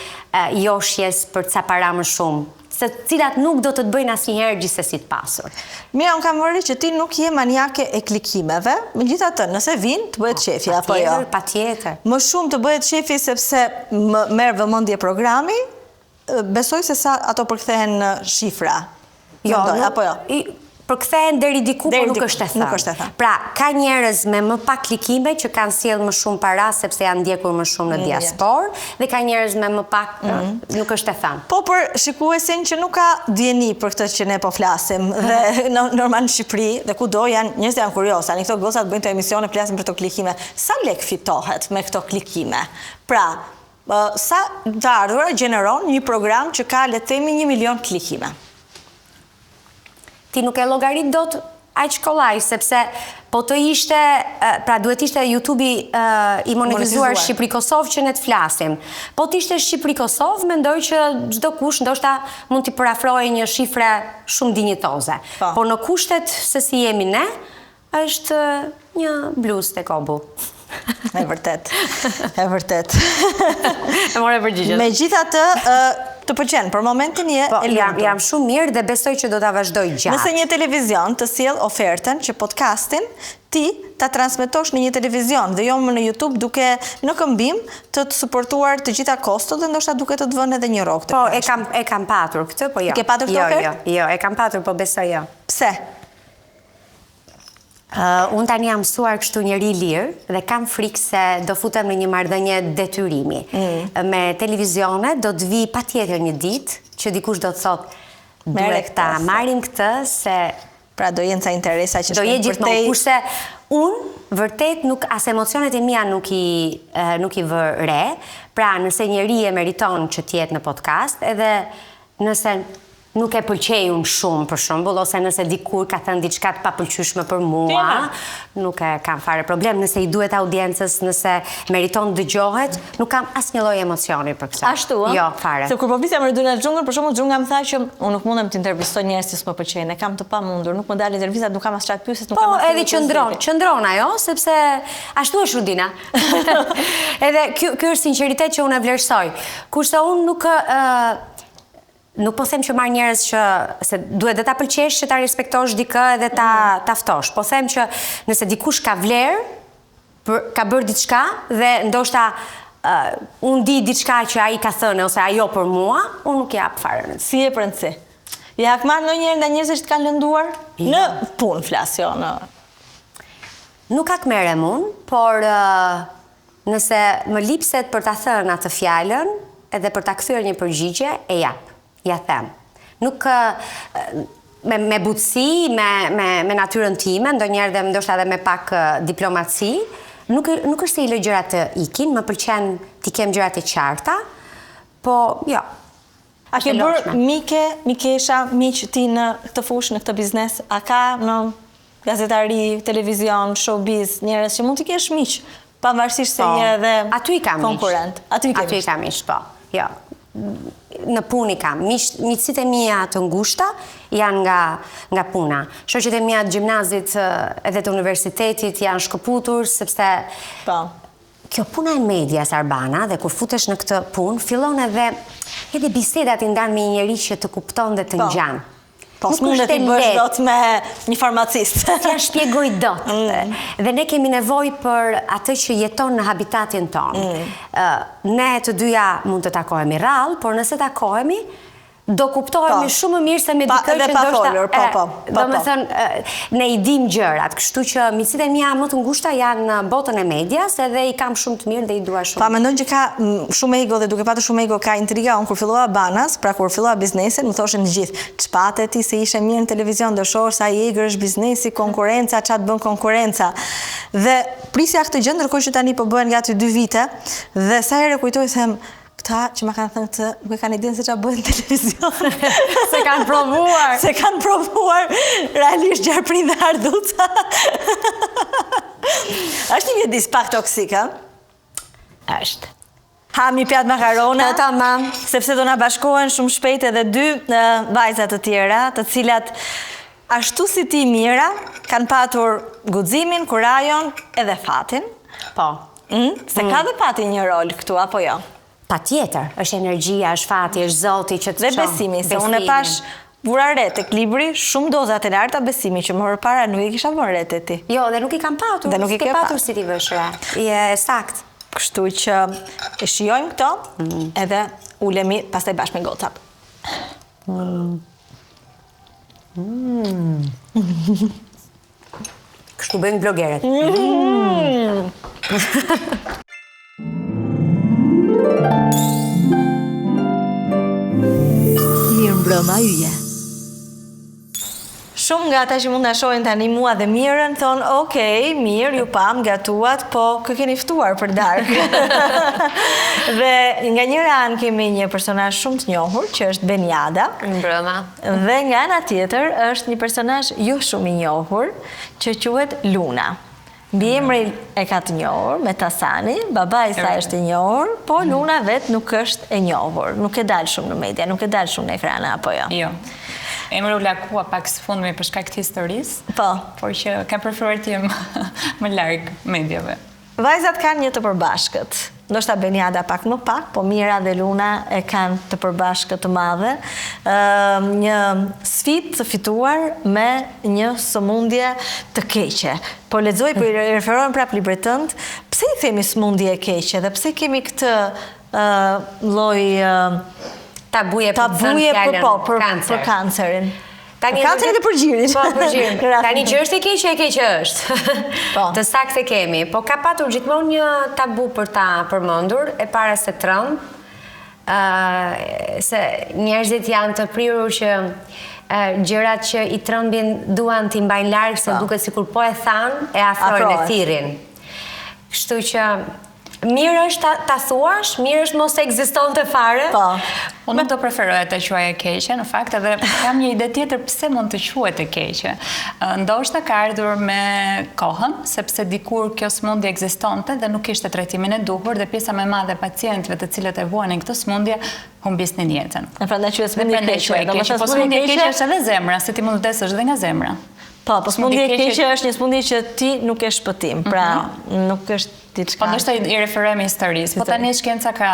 joshjes për ca para më shumë, se cilat nuk do të bëjnë asnjëherë gjithsesi të pasur. Mira, unë kam vënë që ti nuk je maniake e klikimeve, megjithatë, nëse vin të bëhet shefi apo jo. Patjetër. Më shumë të bëhet shefi sepse më merr vëmendje programi, besoj se sa ato përkthehen në shifra. Jo, apo jo. Përkthehen deri diku, por nuk është e thënë. Pra, ka njerëz me më pak klikime që kanë sjell më shumë para sepse janë ndjekur më shumë në diasporë, dhe ka njerëz me më pak, nuk është e thënë. Po për shikuesin që nuk ka dieni për këtë që ne po flasim, dhe normal në Shqipëri dhe kudo njerëzit janë kurioz, tani këto gocat bëjnë të emisione flasin për këto klikime. Sa lek fitohet me këto klikime? Pra, sa të ardhura gjeneron një program që ka le të themi 1 milion klikime? Ti nuk e llogarit dot aq kollaj, sepse po të ishte, pra duhet ishte YouTube-i i monetizuar Shqipëri-Kosovë që ne të flasim. Po të ishte Shqipëri-Kosovë, mendoj që çdo kush ndoshta mund t'i përafrojë një shifre shumë dinjitoze. Po në kushtet se si jemi ne, është një bluz te kobu. E vërtet. E vërtet. E more përgjigjet. Megjithatë, të pëlqen, për momentin je e lumtur. Jam shumë mirë dhe besoj që do ta vazhdoj gjatë. Nëse një televizion të sjell ofertën që podcastin ti ta transmetosh në një televizion dhe jo më në YouTube, duke në këmbim të suportuar të gjitha kostot dhe ndoshta duke të vënë edhe një rrogë. Po, e kam patur këtë, po jo. Ke patur këtë ofertë? Jo, e kam patur, po besoj jo. Pse? Unë tani jam mësuar kështu njeri lirë dhe kam frikë se do futem në një marrëdhënie detyrimi. Me televizione do të vi patjetër një ditë që dikush do të thotë duhet ta marrim këtë, se pra do jenë ca interesa që do jetë gjithmonë, kurse unë vërtet nuk, as emocionet e mia nuk i vë re. Pra nëse njeri e meriton që të jetë në podcast, edhe nëse nuk e pëlqej unë shumë për shembull, ose nëse dikur ka thënë diçka të papëlqyeshme për mua, nuk e kam fare problem, nëse i duhet audiencës, nëse meriton dëgjohet, nuk kam asnjë lloj emocioni për këtë. Ashtu, ëh? Jo, fare. Se kur po vrisja me Reduna Xhungën, për shembull, Xhunga më tha që unë nuk mundem të intervistoj njerëz që s'më pëlqejnë, e kam të pamundur, nuk më dalin intervistat, nuk kam as çat pyetjes, nuk kam as. Po, edhe qëndron ajo, sepse ashtu është Rudina. Edhe ky është sinqeritet që unë e vlerësoj. Kurse unë nuk po them që marr njerëz që se duhet dhe ta pëlqesh që ta respektosh dikë edhe ta ftosh. Po them që nëse dikush ka vlerë, ka bërë diçka dhe ndoshta unë di diçka që ai ka thënë ose ajo për mua, unë nuk jap fare. Si e prëndsi? Ja ka marrë ndonjëherë nga njerëz që kanë lënduar? Në punë flas, jo në. Nuk ka merrem unë, por nëse më lipset për ta thënë atë fjalën edhe për ta kthyer një përgjigje, e jap. Ja them. Nuk me butësi, me natyrën time, ndonjëherë dhe ndoshta edhe me pak diplomaci, nuk është se i lë gjërat të ikin, më pëlqen t'i kem gjërat e qarta, po jo. A ke bërë mikesha, miq ti në këtë fushë, në këtë biznes? A ka në gazetari, televizion, showbiz, njerëz që mund t'i kesh miq, pavarësisht se je edhe konkurrent? Aty i kam miq, po. Jo. Në punë i kam. Miqësitë e mia të ngushta janë nga puna. Shoqet e mia të gjimnazit edhe të universitetit janë shkëputur, sepse kjo puna e medias, Arbana, dhe kur futesh në këtë punë, fillon edhe bisedat i ndan me një njerëz që të kupton dhe të ngjan. Po s'mundet të bësh dot me një farmacist. Ja shpjegoj dot. Dhe ne kemi nevojë për atë që jeton në habitatin ton. Ne të dyja mund të takohemi rrallë, por nëse takohemi, do kuptohemi shumë më mirë se me dikë që ndoshta. Domethënë, ne i dim gjërat, kështu që miqësitë e mia më të ngushta janë në botën e medias, edhe i kam shumë të mirë dhe i dua shumë. Pa mendoj që ka shumë ego dhe duke patur shumë ego ka intriga. Unë kur fillova Banas, pra kur fillova biznesin, më thoshin të gjithë, ç'pate ti se ishe mirë në televizion, do shohësh sa i egër është biznesi, konkurenca, ç'a të bën konkurenca. Dhe prisja këtë gjë, ndërkohë që tani po bëhen gati 2 vite, dhe sa herë kujtoj them këta që ma kanë thënë këtë, nuk e kanë idenë se ç'a bëhen në televizion. Se kanë provuar. Se kanë provuar, realisht gjarprin dhe arduca. Është një mjedis pak toksik, a? Është. Ham një pjatë makarona, tamam, sepse do na bashkohen shumë shpejt edhe 2 vajza të tjera, të cilat ashtu si ti Mira, kanë patur guximin, kurajon edhe fatin. Po. Se ka dhe pati një rol këtu, apo jo? Patjetër, është energjia, është fati, është Zoti që të dhe besimi, se unë e pash vura re tek libri, shumë dozat e larta besimi që më përpara nuk i kisha vënë re te ti. Jo, dhe nuk i kam patur. Dhe nuk i ke patur si ti vesh re. Je sakt. Kështu që e shijojmë këto, edhe ulemi pastaj bashkë me gocat. Kështu bëjnë blogeret. Mirëmbrëma yje. Shumë nga ata që mund na shohin tani mua dhe Mirën thonë, "Okej, mirë, ju pam, gatuat, po kë keni ftuar për darkë." Dhe nga njëra anë kemi një personazh shumë të njohur që është Beniada. Mbrëma. Dhe nga ana tjetër është një personazh jo shumë i njohur që quhet Luna. Mbiemri e ka të njohur me Tasani, babai i saj është i njohur, po Luna vet nuk është e njohur, nuk e dal shumë në media, nuk e dal shumë në ekrana apo jo. Jo. Emri u lakua pak së fundmi për shkak të historisë. Po. Por që kam preferuar të jem më larg mediave. Vajzat kanë një të përbashkët. Ndoshta Beniada pak më pak, po Mira dhe Luna e kanë të përbashkët të madhe. Një sfidë të fituar me një sëmundje të keqe. Po lexoj, po i referohen prap librit tënd, pse i themi sëmundje e keqe dhe pse kemi këtë lloj tabuje për kancerin. Kancerin e përgjirit. Po, përgjirit. Tani që është e keqe, e keqe është. Të saktë e kemi. Po ka patur gjithmonë një tabu për ta përmendur, e para se Trump, se njerëzit janë të prirur që gjërat që i Trumpin duan t'i mbajnë larg, se duket sikur po e thanë, e afrojnë e thirrin. Kështu që Mirë është ta thuash, mirë është mos ekzistonte fare. Po. Unë nuk do preferoja të quaj e keqe, në fakt edhe kam një ide tjetër pse mund të quhet e keqe. Ndoshta ka ardhur me kohën, sepse dikur kjo sëmundje ekzistonte dhe nuk kishte trajtimin e duhur dhe pjesa më e madhe e pacientëve të cilët e vuanin këtë sëmundje humbisnin jetën. E prandaj quhet sëmundje e keqe. Po sëmundje e keqe është edhe zemra, se ti mund të vdesësh edhe nga zemra. Po sëmundje e keqe është një sëmundje që ti nuk ke shpëtim, pra nuk është diçka. Po ndoshta i referohemi historisë, po tani shkenca ka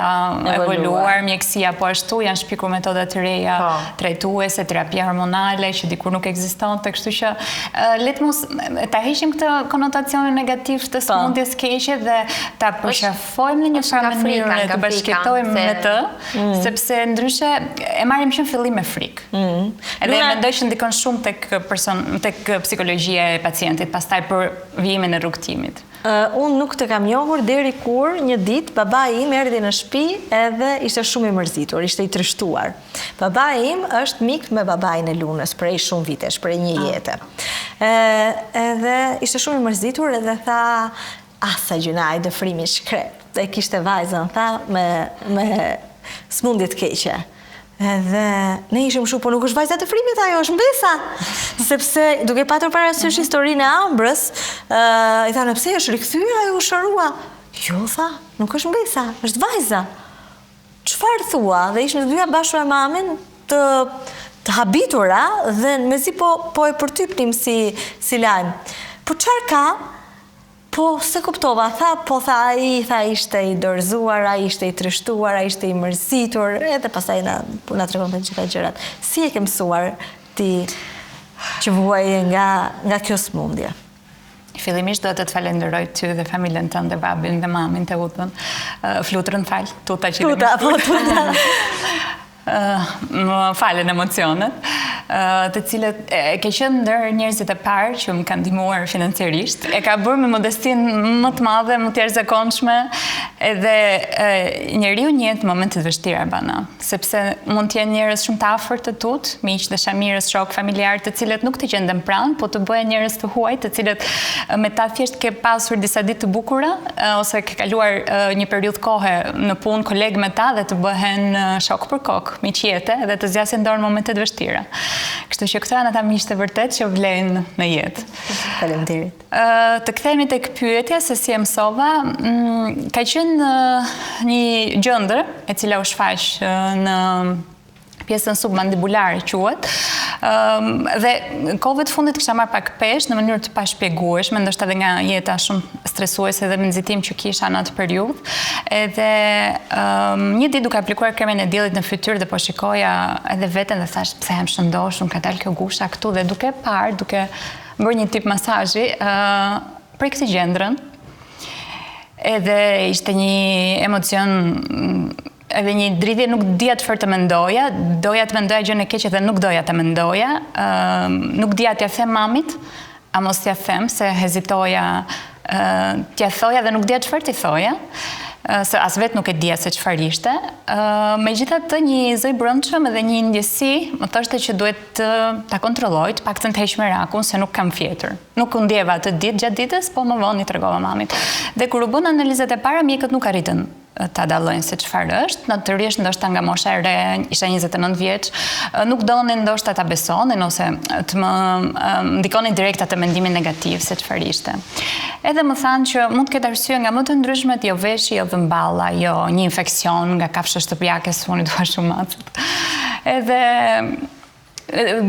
evoluar, mjekësia po ashtu, janë shpikur metoda të reja trajtuese, terapia hormonale që dikur nuk ekzistonte, kështu që le të mos ta heqim këtë konotacionin negativ të sëmundjes keqe dhe ta përshafojmë në një farë mënyrë të bashkëtojmë me të, sepse ndryshe e marrim që në fillim me frikë. Edhe mendoj që ndikon shumë tek psikologjia e pacientit, pastaj për vijimin e rrugtimit. Unë nuk të kam njohur deri kur një ditë babai im erdhi në shtëpi edhe ishte shumë i mërzitur, ishte i trishtuar. Babai im është mik me babain e Lunës prej shumë vitesh, prej një jete. Edhe ishte shumë i mërzitur edhe tha, sa gjunaj dëfrimi shkrep. Dhe kishte vajzën, tha, me sëmundje të keqe. Edhe ne ishim shumë, po nuk është vajza të frimit, ajo është mbesa. Sepse duke patur parasysh historinë e Ambrës, i thanë pse është rikthyer, ajo u shërua. Jo, tha, nuk është mbesa, është vajza. Çfarë thua? Dhe ishin të dyja bashkë me mamin të habitura dhe mezi po e përtypnim si lajm. Po çfarë ka? Po, se kuptova, tha ai ishte i dorëzuar, ai ishte i trishtuar, ai ishte i mërzitur, edhe pastaj na tregon të gjitha gjërat. Si e ke mësuar ti që vuaje nga kjo sëmundje? Fillimisht do të falenderoj ty dhe familjen tënde, babin dhe mamin të Utën. Fluturën fal, tuta që tuta. Më falen emocionet, të cilët e ke qenë ndër njerëzit e parë që më kanë ndihmuar financiarisht. E ka bërë me modestinë më të madhe, më të jashtëzakonshme, edhe njeriu njihet momente të vështira bana, sepse mund të jenë njerëz shumë të afërt të tut, miq dhe shamirës, shok familjar, të cilët nuk të gjenden pranë, po të bëhen njerëz të huaj, të cilët me ta thjesht ke pasur disa ditë të bukura ose ke kaluar një periudhë kohe në punë, koleg me ta dhe të bëhen shok për kokë, miqjete dhe të zgjasin dorë në momente të vështira. Kështu që këto janë ata miq të vërtet që vlen në jetë. Faleminderit. Të kthehemi tek pyetja se si e mësova, ka qenë një gjendër e cila u shfaq në pjesën submandibulare quhet, dhe kohëve të fundit kisha marrë pak peshë në mënyrë të pashpjegueshme, ndoshta edhe nga jeta shumë stresuese dhe me nxitim që kisha në atë periudhë. Edhe një ditë duke aplikuar kremin e diellit në fytyrë dhe po shikoja edhe veten dhe thash pse jam shëndoshur, ka dalë kjo gusha këtu dhe duke bërë një tip masazhi për këtë gjendrën. Edhe ishte një emocion edhe një dridhje, nuk dija të të mendoja, doja të mendoja gjën e keqe dhe nuk doja të mendoja, nuk dija t'ja them mamit, a mos t'ja them, se hezitoja t'ja thoja dhe nuk dija çfarë t'i thoja, se as vetë nuk e dija se çfarë ishte. Megjithatë, një zëj brendshëm edhe një ndjesi më thoshte që duhet ta kontrolloj, të paktën të heq merakun se nuk kam fjetur. Nuk u ndjeva atë ditë gjatë ditës, po më vonë i tregova mamit. Dhe kur u bën analizat e para, mjekët nuk arritën ta dallojnë se çfarë është. Natyrisht ndoshta nga mosha e re, isha 29 vjeç, nuk donin ndoshta ta besonin ose të më ndikonin direkt atë mendimin negativ se çfarë ishte. Edhe më thanë që mund të ketë arsye nga më të ndryshmet, jo veshi, jo dhëmballa, jo një infeksion nga kafshë shtëpiake, unë dua shumë macet. Edhe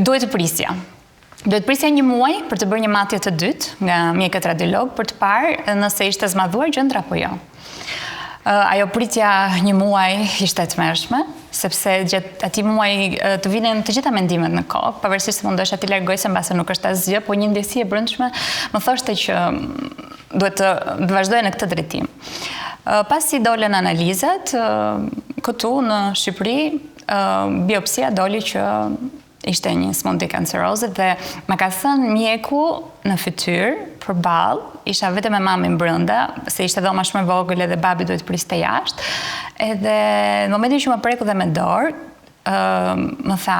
duhet të prisja. Duhet prisja një muaj për të bërë një matje të dytë nga mjekët radiolog për të parë nëse ishte zmadhuar gjendra apo jo. Ajo pritja një muaj ishte të mërshme, sepse gjatë atij muaji të vinin të gjitha mendimet në kokë, pavarësisht se mundohesha t'i largoj se mbase nuk është asgjë, po një ndjesi e brendshme më thoshte që duhet të vazhdoja në këtë drejtim. Pasi dolen analizat, këtu në Shqipëri, biopsia doli që ishte një sëmundje kanceroze dhe më ka thënë mjeku në fytyrë përballë, isha vetëm me mamin brenda, se ishte dhoma shumë e vogël edhe babi duhet priste jashtë. Edhe në momentin që më preku dhe me dorë, më tha,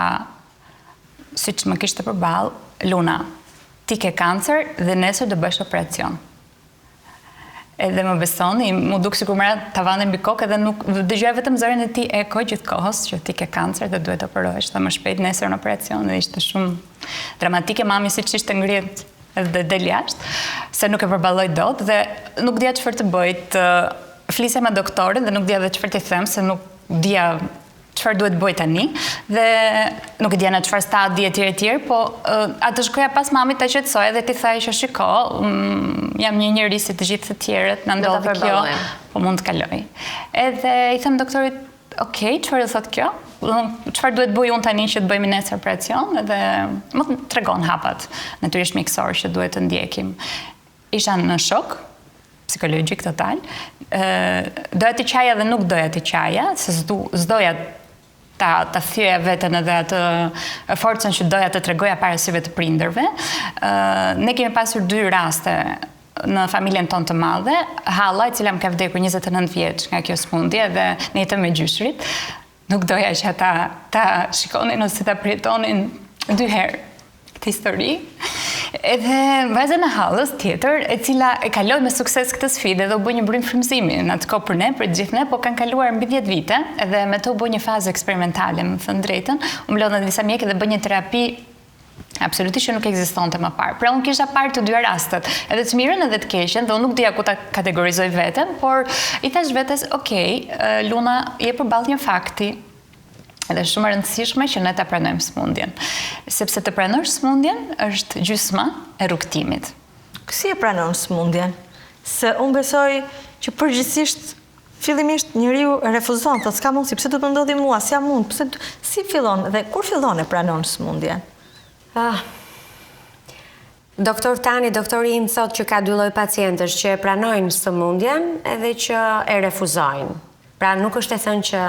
siç më kishte përballë, Luna, ti ke kancer dhe nesër do bësh operacion. edhe më besoni, mu duk sikur mëra tavanin mbi kokë edhe nuk dëgjoja vetëm zërin e tij eko gjithkohës që ti ke kancer dhe duhet të operohesh, dhe më shpejt nesër në operacion dhe ishte shumë dramatike, mami siç ishte ngrihet edhe del jashtë, se nuk e përballoj dot dhe nuk dija çfarë të bëj. Flisja me doktorin dhe nuk dija dhe çfarë të them se nuk dija çfarë duhet bëj tani dhe nuk e dija në çfarë stadi etj, po atë shkoja pas mamit ta qetësoj dhe ti thaj që shiko, jam një njerëz si të gjithë të tjerët, na ndodhi kjo, po mund të kaloj. Edhe i them doktorit, "Okej, çfarë do thotë kjo? Çfarë duhet bëj unë tani që të bëjmë nesër operacion?" Edhe më tregon hapat natyrisht mjekësor që duhet të ndjekim. Isha në shok psikologjik total. Doja të qaja dhe nuk doja të qaja, se s'doja ta thyeja veten edhe atë forcën që doja të tregoja para syve të prindërve. Ne kemi pasur 2 raste në familjen tonë të madhe, Halla, e cila më ka vdekur 29 vjeç nga kjo smundje dhe ne jetëm me gjyshrit. Nuk doja që ata ta shikonin ose ta përjetonin 2 herë këtë histori. Edhe vajza në Hallës tjetër, e cila e kaloi me sukses këtë sfidë dhe u bë një brim frymëzimi në atë kohë për ne, për gjithë ne, po kanë kaluar mbi 10 vite, edhe me të u bë një fazë eksperimentale, më thënë drejtën, u mlodhen disa mjekë dhe bë një terapi absolutisht që nuk ekzistonte më parë. Pra unë kisha parë të 2 rastet, edhe të mirën edhe të keqen, dhe unë nuk dija ku ta kategorizoj veten, por i thash vetes, "Okej, Luna, je përballë një fakti, edhe shumë e rëndësishme që ne ta pranojmë smundjen. Sepse të pranosh smundjen është gjysma e rrugtimit." Si e pranon smundjen? Se unë besoj që përgjithsisht fillimisht njeriu refuzon, thotë s'ka mundsi, pse do të ndodhi mua, si jam mund, si fillon dhe kur fillon e pranon smundjen? Doktori im thot që ka 2 lloj pacientësh që e pranojnë smundjen edhe që e refuzojnë. Pra nuk është e thënë që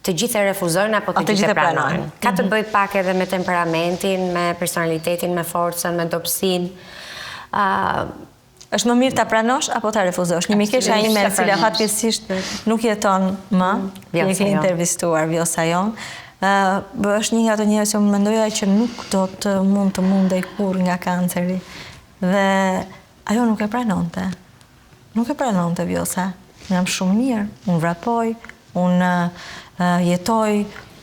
të gjithë e refuzojnë apo të gjithë e pranojnë. Ka të bëjë pak edhe me temperamentin, me personalitetin, me forcën, me dobësinë. Është më mirë ta pranosh apo ta refuzosh? Një mikesha ime e cila fatkeqësisht nuk jeton më, e ke intervistuar Vjosa jon, është një nga ato njerëz që mendoja që nuk do të mund të mundej kurrë nga kanceri. Dhe ajo nuk e pranonte. Nuk e pranonte Vjosa. Jam shumë mirë, unë vrapoj, unë jetoj,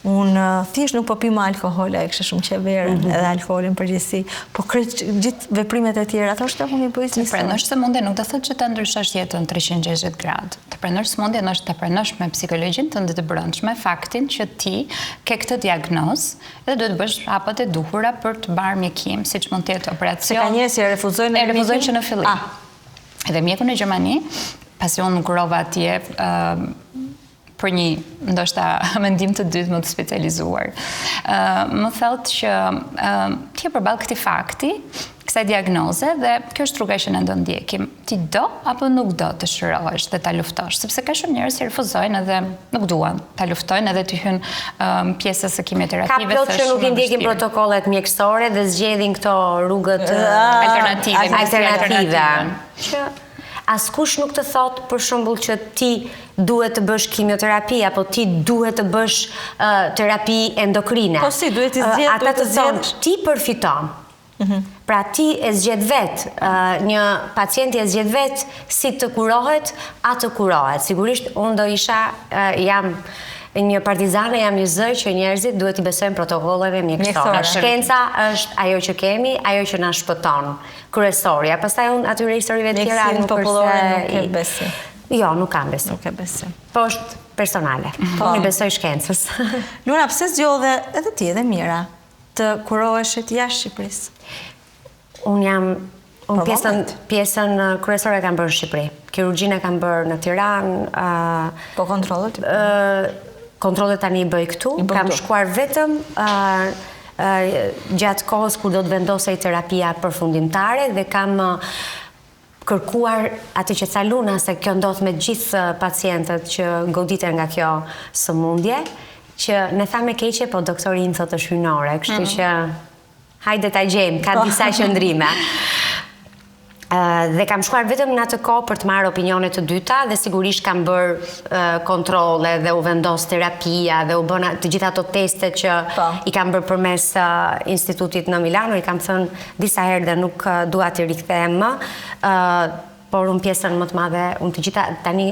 unë thjesht nuk po pi më alkohol, e kështë shumë qeverën edhe alkoholin përgjithësi, po gjithë veprimet e tjera, ato është të unë i bëjës një sëmë. Të pranosh smundjen nuk do thotë që të ndryshosh jetën 360 gradë. Të pranosh smundjen është të pranosh me psikologjin të ndë të brëndshme faktin që ti ke këtë diagnoz edhe duhet bësh hapat e duhura për të barë mjekim, si që mund të jetë operacion. Se ka njerëz që e refuzojnë që në fillim. Edhe mjeku në Gjermani, pasi unë kurova atje, për një, ndoshta mendim të dytë më të specializuar. Më thotë që ti e përballë këtij fakti, kësaj diagnoze dhe kjo është rruga që ne do ndjekim. Ti do apo nuk do të shërohesh dhe ta luftosh, sepse ka shumë njerëz që refuzojnë edhe nuk duan ta luftojnë edhe të hyjnë pjesës së kimioterapisë. Ka plot që nuk i ndjekin protokollet mjekësore dhe zgjedhin këto rrugët alternative. Që askush nuk të thot për shembull që ti duhet të bësh kimioterapia, apo ti duhet të bësh terapi endokrine. Po si, duhet të zgjedh, ata të thonë, ti përfiton. Pra ti e zgjedh vetë, një pacienti e zgjedh vetë si të kurohet, atë kurohet. Sigurisht, unë do isha, jam një partizane, jam një zë që njerëzit duhet i besojnë protokolleve mjekësore. Shkenca është ajo që kemi, ajo që na shpëton. Kryesorja. Pastaj unë atyre historive të tjera nuk është besim. Jo, nuk kam besim. Nuk e besim. Po është personale. Unë besoj shkencës. Luna, pse zgjodhe edhe ti edhe Mira të kuroheshit jashtë Shqipërisë? Unë pjesën kryesore kam bërë në Shqipëri. Kirurgjinë kam bërë në Tiranë. Po kontrollet? Kontrollet tani i bëj këtu. Kam shkuar vetëm gjatë kohës kur do të vendosej terapia përfundimtare dhe kam kërkuar atë që tha Luna, se kjo ndodh me gjithë pacientët që goditen nga kjo sëmundje, që ne thamë keqe, po doktori im thotë është hyjnore, kështu që hajde ta gjejmë, ka disa qëndrime. Dhe kam shkuar vetëm në atë kohë për të marrë opinione të dyta dhe sigurisht kam bërë kontrole dhe u vendos terapia dhe u bëna të gjitha ato teste që i kam bërë përmes institutit në Milano, i kam thënë disa herë dhe nuk dua të rikthehem më. por unë pjesën më të madhe, unë të gjitha tani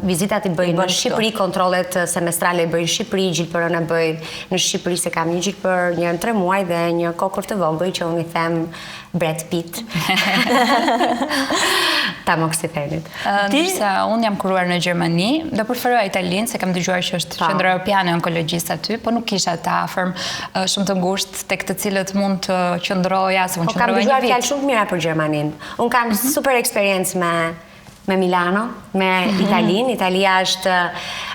vizitat I bëjnë në Shqipëri, kontrollet semestrale I bëjnë në Shqipëri, gjilpërën e bëjnë në Shqipëri, se kam një gjilpër një 3 muaj dhe një kokër të vogël që unë I them Brad Pitt. Ta më kësi themit. Ndërsa unë jam kuruar në Gjermani dhe preferoja Italinë, se kam dëgjuar që është qendra europiane onkologjistë aty, po nuk kisha të afërm shumë të ngushtë tek të cilët mund të qëndroja, se mund të qëndroja një vit. Kam dëgjuar fjalë shumë të mira për Gjermaninë. Unë kam super eksperiencë me Milano, me Italinë. Italia është,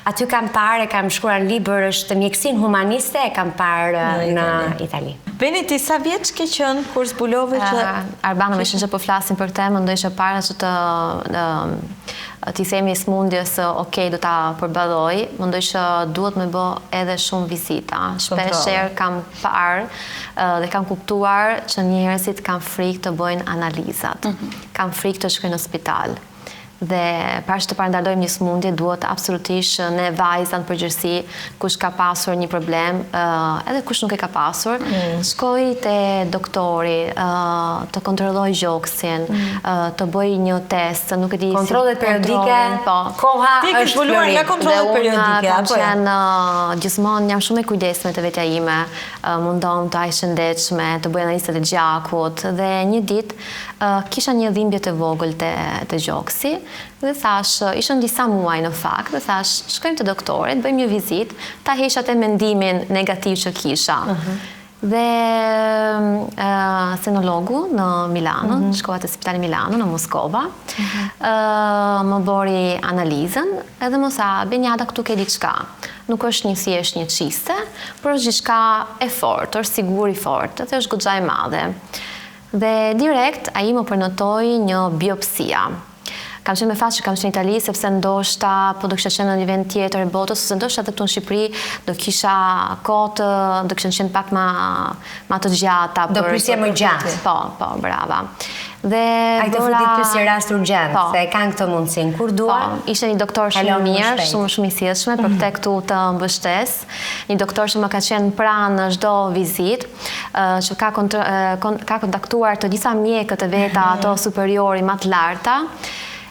aty kam parë, kam shkruar në libër, është mjekësinë humaniste, e kam parë në Itali. Beni, ti sa vjeç ke qenë kur zbulove që... Arbana, me shumë që po flasim për këtë, më ndojshë para që t'i themi smundjes, okej, do t'a përballoj, më ndojshë duhet me bë edhe shumë vizita. Shpesher kam parë dhe kam kuptuar që njerëzit kam frikë të bëjnë analizat. Kam frikë të shkojnë në spital. Dhe para që të parandalojmë një smundje, duhet absolutisht ne vajzat në përgjithësi, kush ka pasur një problem, edhe kush nuk e ka pasur, shkoj te doktori, të kontrolloj gjoksin, të bëj një test, nuk e di... Kontrollet periodike, koha është florit. Nga kontrollet periodike, Dhe unë kam qenë gjithmonë, jam shumë e kujdesme të vetja ime, mundon të shëndetshme, të bëj analizat e gjakut, dhe një ditë kisha një dhimbje të vogël të gjoksi, dhe thash, ishën disa muaj në fakt, dhe thash, shkojmë të doktorit, bëjmë një vizit, ta heq atë mendimin negativ që kisha. Dhe senologu në Milano, shkova te spitali Milano, në Moskova, më bori analizën, edhe më tha, Benjada, këtu ke diçka. Nuk është një thjesht një qiste, por është diçka e fortë, është sigur I fortë, dhe është goxha e madhe. Dhe direkt, ai më përnotoi një biopsia. Kam qenë me fat që kam qenë në Itali, sepse ndoshta po do kisha qenë në një vend tjetër të botës, ose ndoshta edhe këtu në Shqipëri do kisha kohë, do kisha qenë pak ma të gjata. Do prisje më gjatë. Po, brava. Dhe ai të futi pysje rast urgjent, se kanë këtë mundësinë kur duan. Po, ishte një doktor shumë I mirë, shumë I sjellshëm, për këtë këtu të mbështes. Një doktor që më ka qenë pranë në çdo vizitë, që ka kontaktuar të gjitha mjekët e veta, ato superiori më të larta.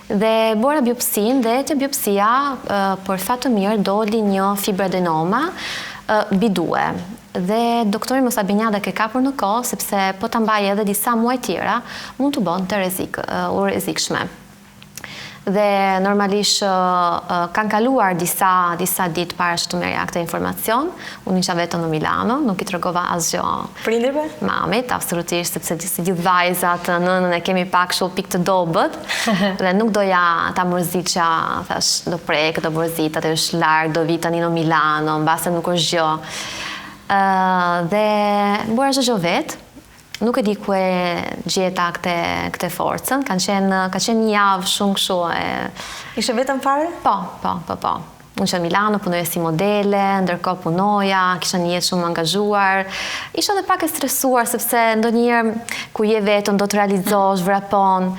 Dhe bora biopsin, dhe te biopsia, për fat të mirë, doli një fibroadenoma B2. Dhe doktori më tha, Benjada, ke kapur në kohë, sepse po ta mbaj edhe disa muaj tjera, mund të bënte rrezikshme. Dhe normalisht kanë kaluar disa ditë para që të merja këtë informacion. Unë isha vetëm në Milano, nuk I tregova asgjë. Prindërve? Mamit, absolutisht, sepse si gjithë vajzat, nënën e kemi pak shumë pikë të dobët, dhe nuk doja ta mërzitja, thash, do prek, do mërzit, atë është larg, do vi tani në Milano, mbase nuk është gjë. Dhe bëra çdo vetë. Nuk e di ku e gjeta këtë forcën, ka qenë një javë shumë kështu. Ishe vetëm fare? Po. Unë isha në Milano, punoja si modele, ndërkohë punoja, kisha një jetë shumë angazhuar. Isha edhe pak e stresuar, sepse ndonjëherë kur je vetëm do të realizosh, vrapon,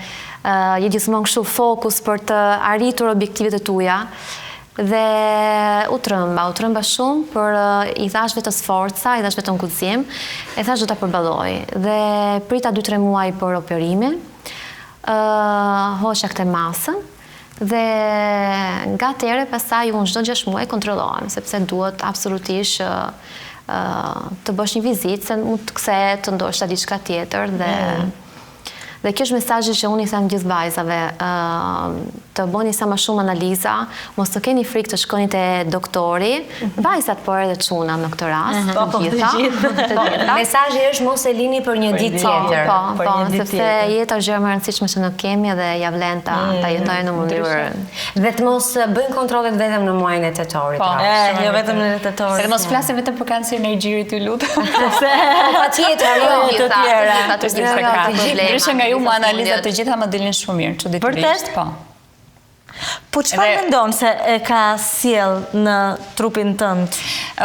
je gjithmonë kështu fokus për të arritur objektivet e tuaja. Dhe u trëmba shumë, për I thash vetës forca, I thash vetëm kuzim, e thash do ta përballoj. Dhe prita 2-3 muaj për operime, hoqja këtë masën, dhe nga atëherë pastaj unë çdo 6 muaj kontrollohem, sepse duhet absolutisht të bësh një vizitë, se mund të kthehet ndoshta diçka tjetër Dhe kjo është mesazhi që unë I them gjithë vajzave, të bëni sa më shumë analiza, mos të keni frikë të shkoni te doktori, vajzat por edhe çuna në këtë rast, të gjitha. Mesazhi është mos e lini për një ditë tjetër. Po, sepse jeta është gjë e rëndësishme që ne kemi dhe ja vlen ta jetojë në mënyrë. Dhe të mos bëjnë kontrollet vetëm në muajin e tetorit. Jo vetëm në tetorit. Se mos flasim vetëm për kancerin e gjirit, ju lutem. Patjetër, të tjera. Ndryshe nga ju më analizat të gjitha më dilin shumë mirë, çuditërisht. Po. Po çfarë mendon se e ka sjell në trupin tënd?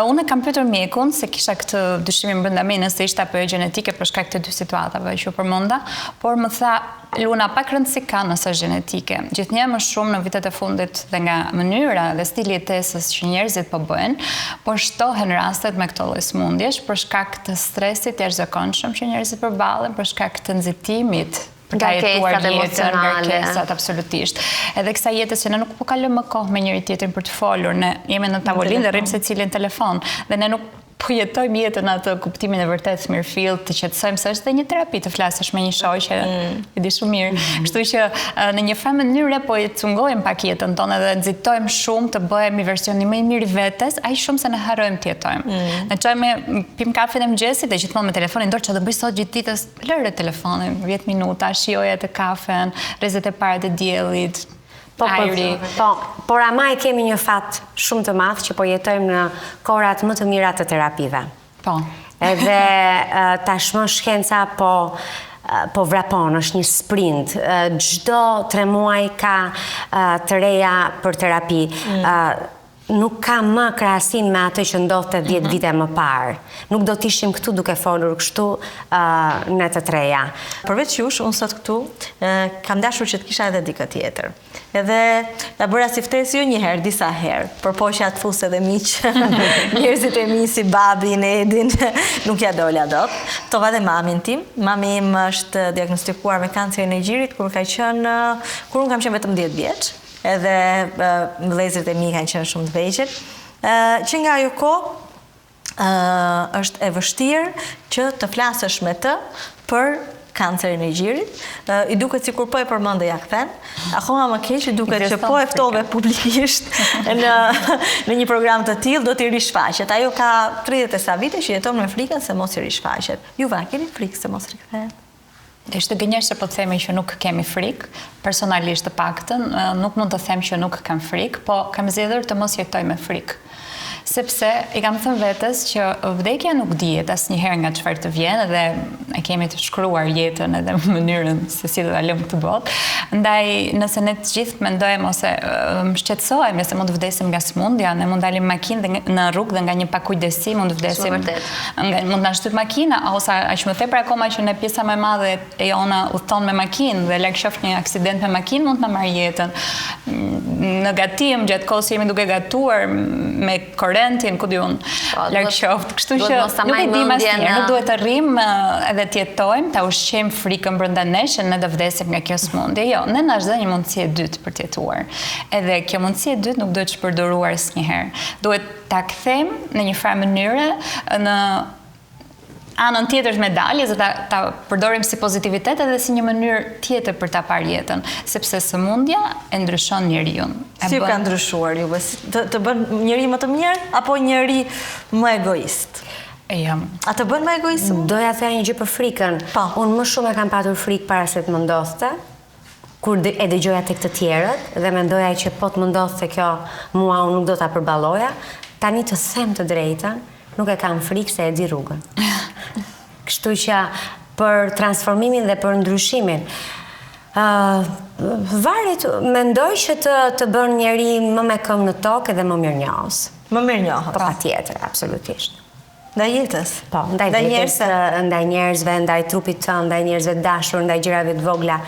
Unë kam pyetur mjekun se kisha këtë dyshimin brenda meje se ishte apo gjenetike për shkak të 2 situatave që u përmenda, por më tha Luna, pak rëndësi ka nëse është gjenetike. Gjithnjë më shumë në vitet e fundit dhe nga mënyra dhe stili I jetesës që njerëzit po bëjnë, po shtohen rastet me këto lloj smundjesh për shkak të stresit jashtëzakonshëm që njerëzit përballen, për shkak të nxitimit për ta jetuar Ngarkesat jetën, emocionale. ngarkesat, absolutisht. Edhe kësaj jetës që ne nuk po kalojmë më kohë me njëri tjetrin për të folur, ne jemi në tavolinë dhe rrim secili në telefon, dhe ne nuk po jetojmë jetën atë kuptimin e vërtet mirëfill, të qetësojmë se është dhe një terapi të flasësh me një shoqe, e di shumë mirë. Kështu që në një farë mënyrë po e cungojmë pak jetën tonë dhe nxitojmë shumë të bëhemi versioni më i mirë i vetes, aq shumë se ne harrojmë të jetojmë. Ne çojmë pim kafen e mëngjesit dhe gjithmonë me telefonin dorë, çfarë do bëj sot gjithë ditës? Lëre telefonin 10 minuta, shijoje atë kafen, rrezet e para të diellit. Por ama e kemi një fat shumë të madh që po jetojmë në kohrat më të mira të terapive. Po. Edhe tashmë shkenca po vrapon, është një sprint. Çdo 3 muaj ka të reja për terapi. Nuk ka më krahasim me atë që ndodhte 10 vite më parë. Nuk do të ishim këtu duke folur kështu në të treja. Përveç jush, unë sot këtu kam dashur që të kisha edhe dikë tjetër. Edhe ta bëra si ftesë jo një herë, disa herë. Përpoqja të fusë edhe miq, njerëzit e mi si babin, Edin, nuk ja dola dot. Tova dhe mamin tim. Mami im është diagnostikuar me kancerin e gjirit kur unë kam qenë vetëm 10 vjeç. Edhe vëllezërit e mi kanë qenë shumë të vegjël. Që nga ajo kohë është e vështirë që të flasësh me të për kancerin e gjirit. I duket sikur po e përmendë ja kthen. Akoma më keq, i duket që po e ftove publikisht në një program të tillë do t'i rishfaqet. Ajo ka 30 e sa vite që jeton me frikën se mos i rishfaqet. Juve keni frikë se mos rikthehet? Ishte gënjeshtër se po të themi që nuk kemi frikë, personalisht të paktën, nuk mund të them që nuk kam frikë, po kam zgjedhur të mos jetoj me frikë. Sepse i kam thënë vetes që vdekja nuk dihet asnjëherë nga çfarë të vjen dhe e kemi të shkruar jetën edhe mënyrën se si do ta lëmë këtë botë. Ndaj nëse ne të gjithë mendojmë ose shqetësohemi se mund të vdesim nga smundja, ne mund dalim makinë në rrugë dhe nga një pakujdesi mund të vdesim. Mund na shtyp makina ose aq më tepër akoma që ne pjesa më e madhe e jona udhton me makinë dhe lek shoh një aksident me makinë mund të na marrë jetën. Në gatim gjatë kohës jemi duke gatuar me rentin, ku di unë, larg qoftë. Kështu që nuk e dim asnjëherë, nuk duhet të rrim edhe të jetojmë, ta ushqejmë frikën brenda nesh, ne do vdesim nga kjo smundje. Jo, ne na është dhënë një mundësi e dytë për të jetuar. Edhe kjo mundësi e dytë nuk duhet të shpërdoruar asnjëherë. Duhet ta kthejmë në një farë mënyre në anën tjetër të medaljes dhe ta përdorim si pozitivitet edhe si një mënyrë tjetër për ta parë jetën, sepse sëmundja e ndryshon njeriu. Si ka ndryshuar juve? Të bën njeri më të mirë apo njeri më egoist? A të bën më egoist? Doja thënë një gjë për frikën. Unë më shumë e kam patur frikë para se të më ndodhte, kur e dëgjoja tek të tjerët dhe mendoja që po të më ndodhte kjo, mua unë nuk do ta përballoja. Tani të them të drejtën, nuk e kam frikë se e di rrugën. Kështu që për transformimin dhe për ndryshimin, varet, mendoj që të bën njeri më me këmbë në tokë dhe më mirënjohës. Më mirënjohës? Po patjetër, absolutisht. Ndaj jetës? Po, ndaj jetës, ndaj njerëzve, ndaj trupit tënd, ndaj njerëzve të dashur, ndaj gjërave të vogla.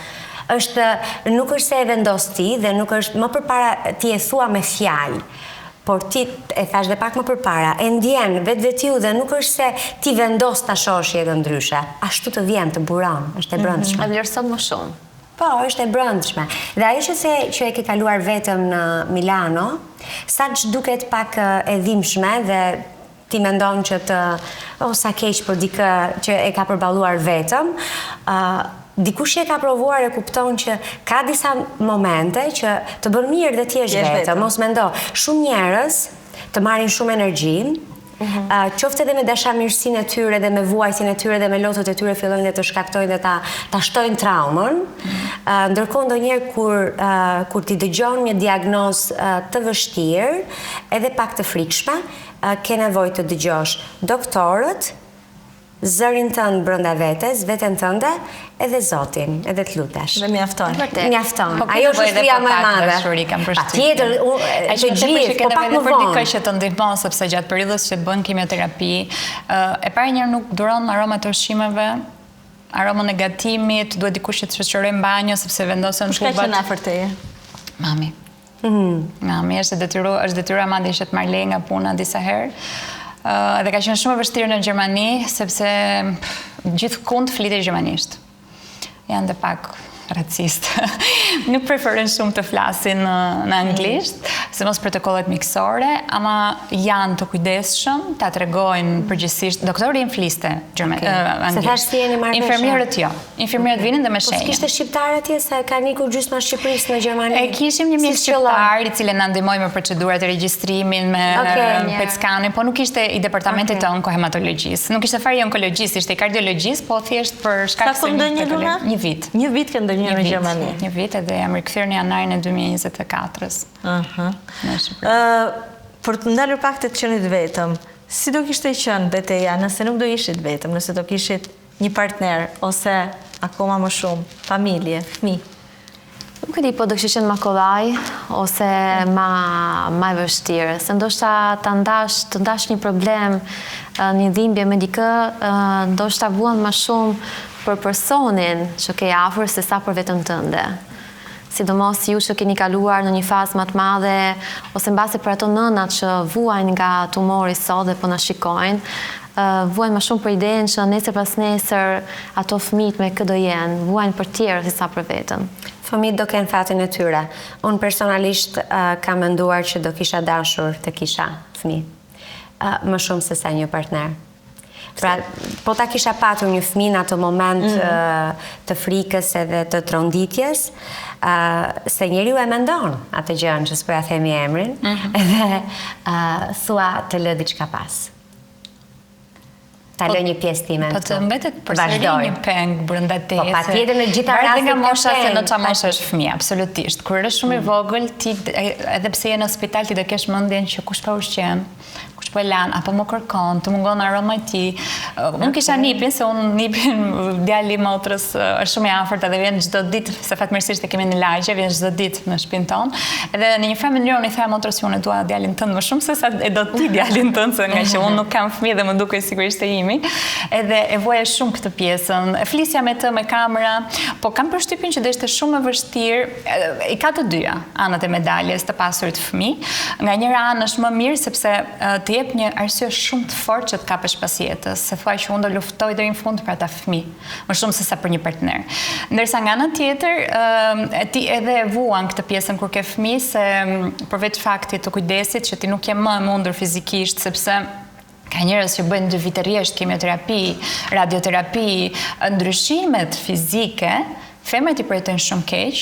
Nuk është se e vendos ti dhe nuk është më përpara ti e thua me fjalë. Por ti e thash dhe pak më përpara, e ndjen vetë tiu dhe nuk është se ti vendos ta shohësh jetën ndryshe. Ashtu të vjen, të buron, është e brëndshme. E vlerëson më shumë. Po, është e brëndshme. Dhe ajo që e ke kaluar vetëm në Milano, sa që duket pak e dhimbshme dhe ti mendon që sa keq për dikë që e ka përballuar vetëm, dikush që e ka provuar e kupton që ka disa momente që të bën mirë dhe ti je vetëm, mos mendo. Shumë njerëz të marrin shumë energji, qoftë edhe me dashamirësinë e tyre dhe me vuajtjen e tyre dhe me lotët e tyre fillojnë dhe të shkaktojnë dhe ta shtojnë traumën. Ndërkohë ndonjëherë kur ti dëgjon një diagnozë të vështirë, edhe pak të frikshme, ke nevojë të dëgjosh doktorët, zërin tënd brenda vetes, veten tënde, edhe Zotin, edhe të lutesh. Dhe mjafton. Mjafton. Ajo është shtëpia më e madhe. Patjetër, të gjithë, po pak më vonë. Për që të ndihmon, sepse gjatë periudhës që bën kimioterapi, e para njëherë nuk duron aromat e ushqimeve, aromën e gatimit, duhet dikush që të shoqërojë banjo sepse vendosen tubat. Kush ka qenë afër teje? Mami. Mami është detyruar madje që të marr leje nga puna disa herë. Dhe ka qenë shumë e vështirë në Gjermani, sepse gjithkund flitej gjermanisht. janë dhe pak racist. Nuk preferojnë shumë të flasin në anglisht, se mos protokollet miksore, ama janë të kujdesshëm, ta tregojnë përgjithsisht. Doktori im fliste anglisht. Se thash si jeni marrë Infermierët jo. Infermierët vinin dhe me shenjë. Po kishte shqiptar atje se ka nikur gjysma Shqipërisë në Gjermani? E kishim një mjes shqiptar i cili na ndihmoi me procedurat e regjistrimin, me PET-skanin, po nuk ishte i departamentit të onkohematologjisë. Nuk ishte fare i onkologjisë, ishte i kardiologjisë, po thjesht për shkak se një vit. Një vit që ndonjë në Gjermani. Një vit edhe jam rikthyer në janarin e 2024-s. Për të ndalur pak të qenit vetëm, si do kishte qenë betejë nëse nuk do ishit vetëm, nëse do kishit një partner ose akoma më shumë, familje, fëmijë? Nuk e di, po do kishte qenë më kollaj ose më e vështirë, se ndoshta të ndash një problem, një dhimbje me dikë, ndoshta vuan më shumë për personin që ke afër se sa për vetëm tënde. Sidomos ju që keni kaluar në një fazë më të madhe, ose mbase për ato nënat që vuajnë nga tumori sot dhe po na shikojnë, vuajnë më shumë për idenë që nesër pas nesër ato fëmijët me këtë do jenë, vuajnë për tjerë se sa për vetëm. Fëmijët do kenë fatin e tyre. Unë personalisht kam menduar që do kisha dashur të kisha fëmijë. Më shumë se sa një partner. Pra, po ta kisha patur një fëmijë në ato moment të frikës edhe të tronditjes, se njeriu e mendon atë gjën që s'po ja themi emrin, edhe thua të lë diçka pas. Ta lë një pjesë time. Po të mbetet përsëri një peng brenda teje. Po patjetër në gjitha rastet nga mosha se në çfarë moshe është fëmia, absolutisht. Kur është shumë i vogël, ti edhe pse je në spital ti do kesh mendjen që kush po ushqen, kush po e lan, apo më kërkon, të mungon aroma e tij. Unë kisha nipin, se unë nipin djali i motrës është shumë i afërt edhe vjen çdo ditë, se fatmirësisht e kemi në lagje, vjen çdo ditë në shtëpinë tonë. Edhe në një farë mënyrë unë i them motrës që unë dua djalin tënd më shumë se sa e do ti djalin tënd, se nga që unë nuk kam fëmijë dhe më dukej sigurisht e imi. Edhe e voja shumë këtë pjesën. Flisja me të me kamera, po kam përshtypjen që do ishte shumë e vështirë. I ka të dyja anët e medaljes të pasurit fëmijë. Nga njëra anë është më mirë sepse të jep një arsye shumë të fortë që të kapesh pas jetës, se thua që unë do luftoj deri në fund për ata fëmijë, më shumë se sa për një partner. Ndërsa nga ana tjetër, ti edhe e vuan këtë pjesën kur ke fëmijë, se përveç faktit të kujdesit që ti nuk je më e mundur fizikisht, sepse ka njerëz që bëjnë 2 vite rresht kimioterapi, radioterapi, ndryshimet fizike, femrat i përjetojnë shumë keq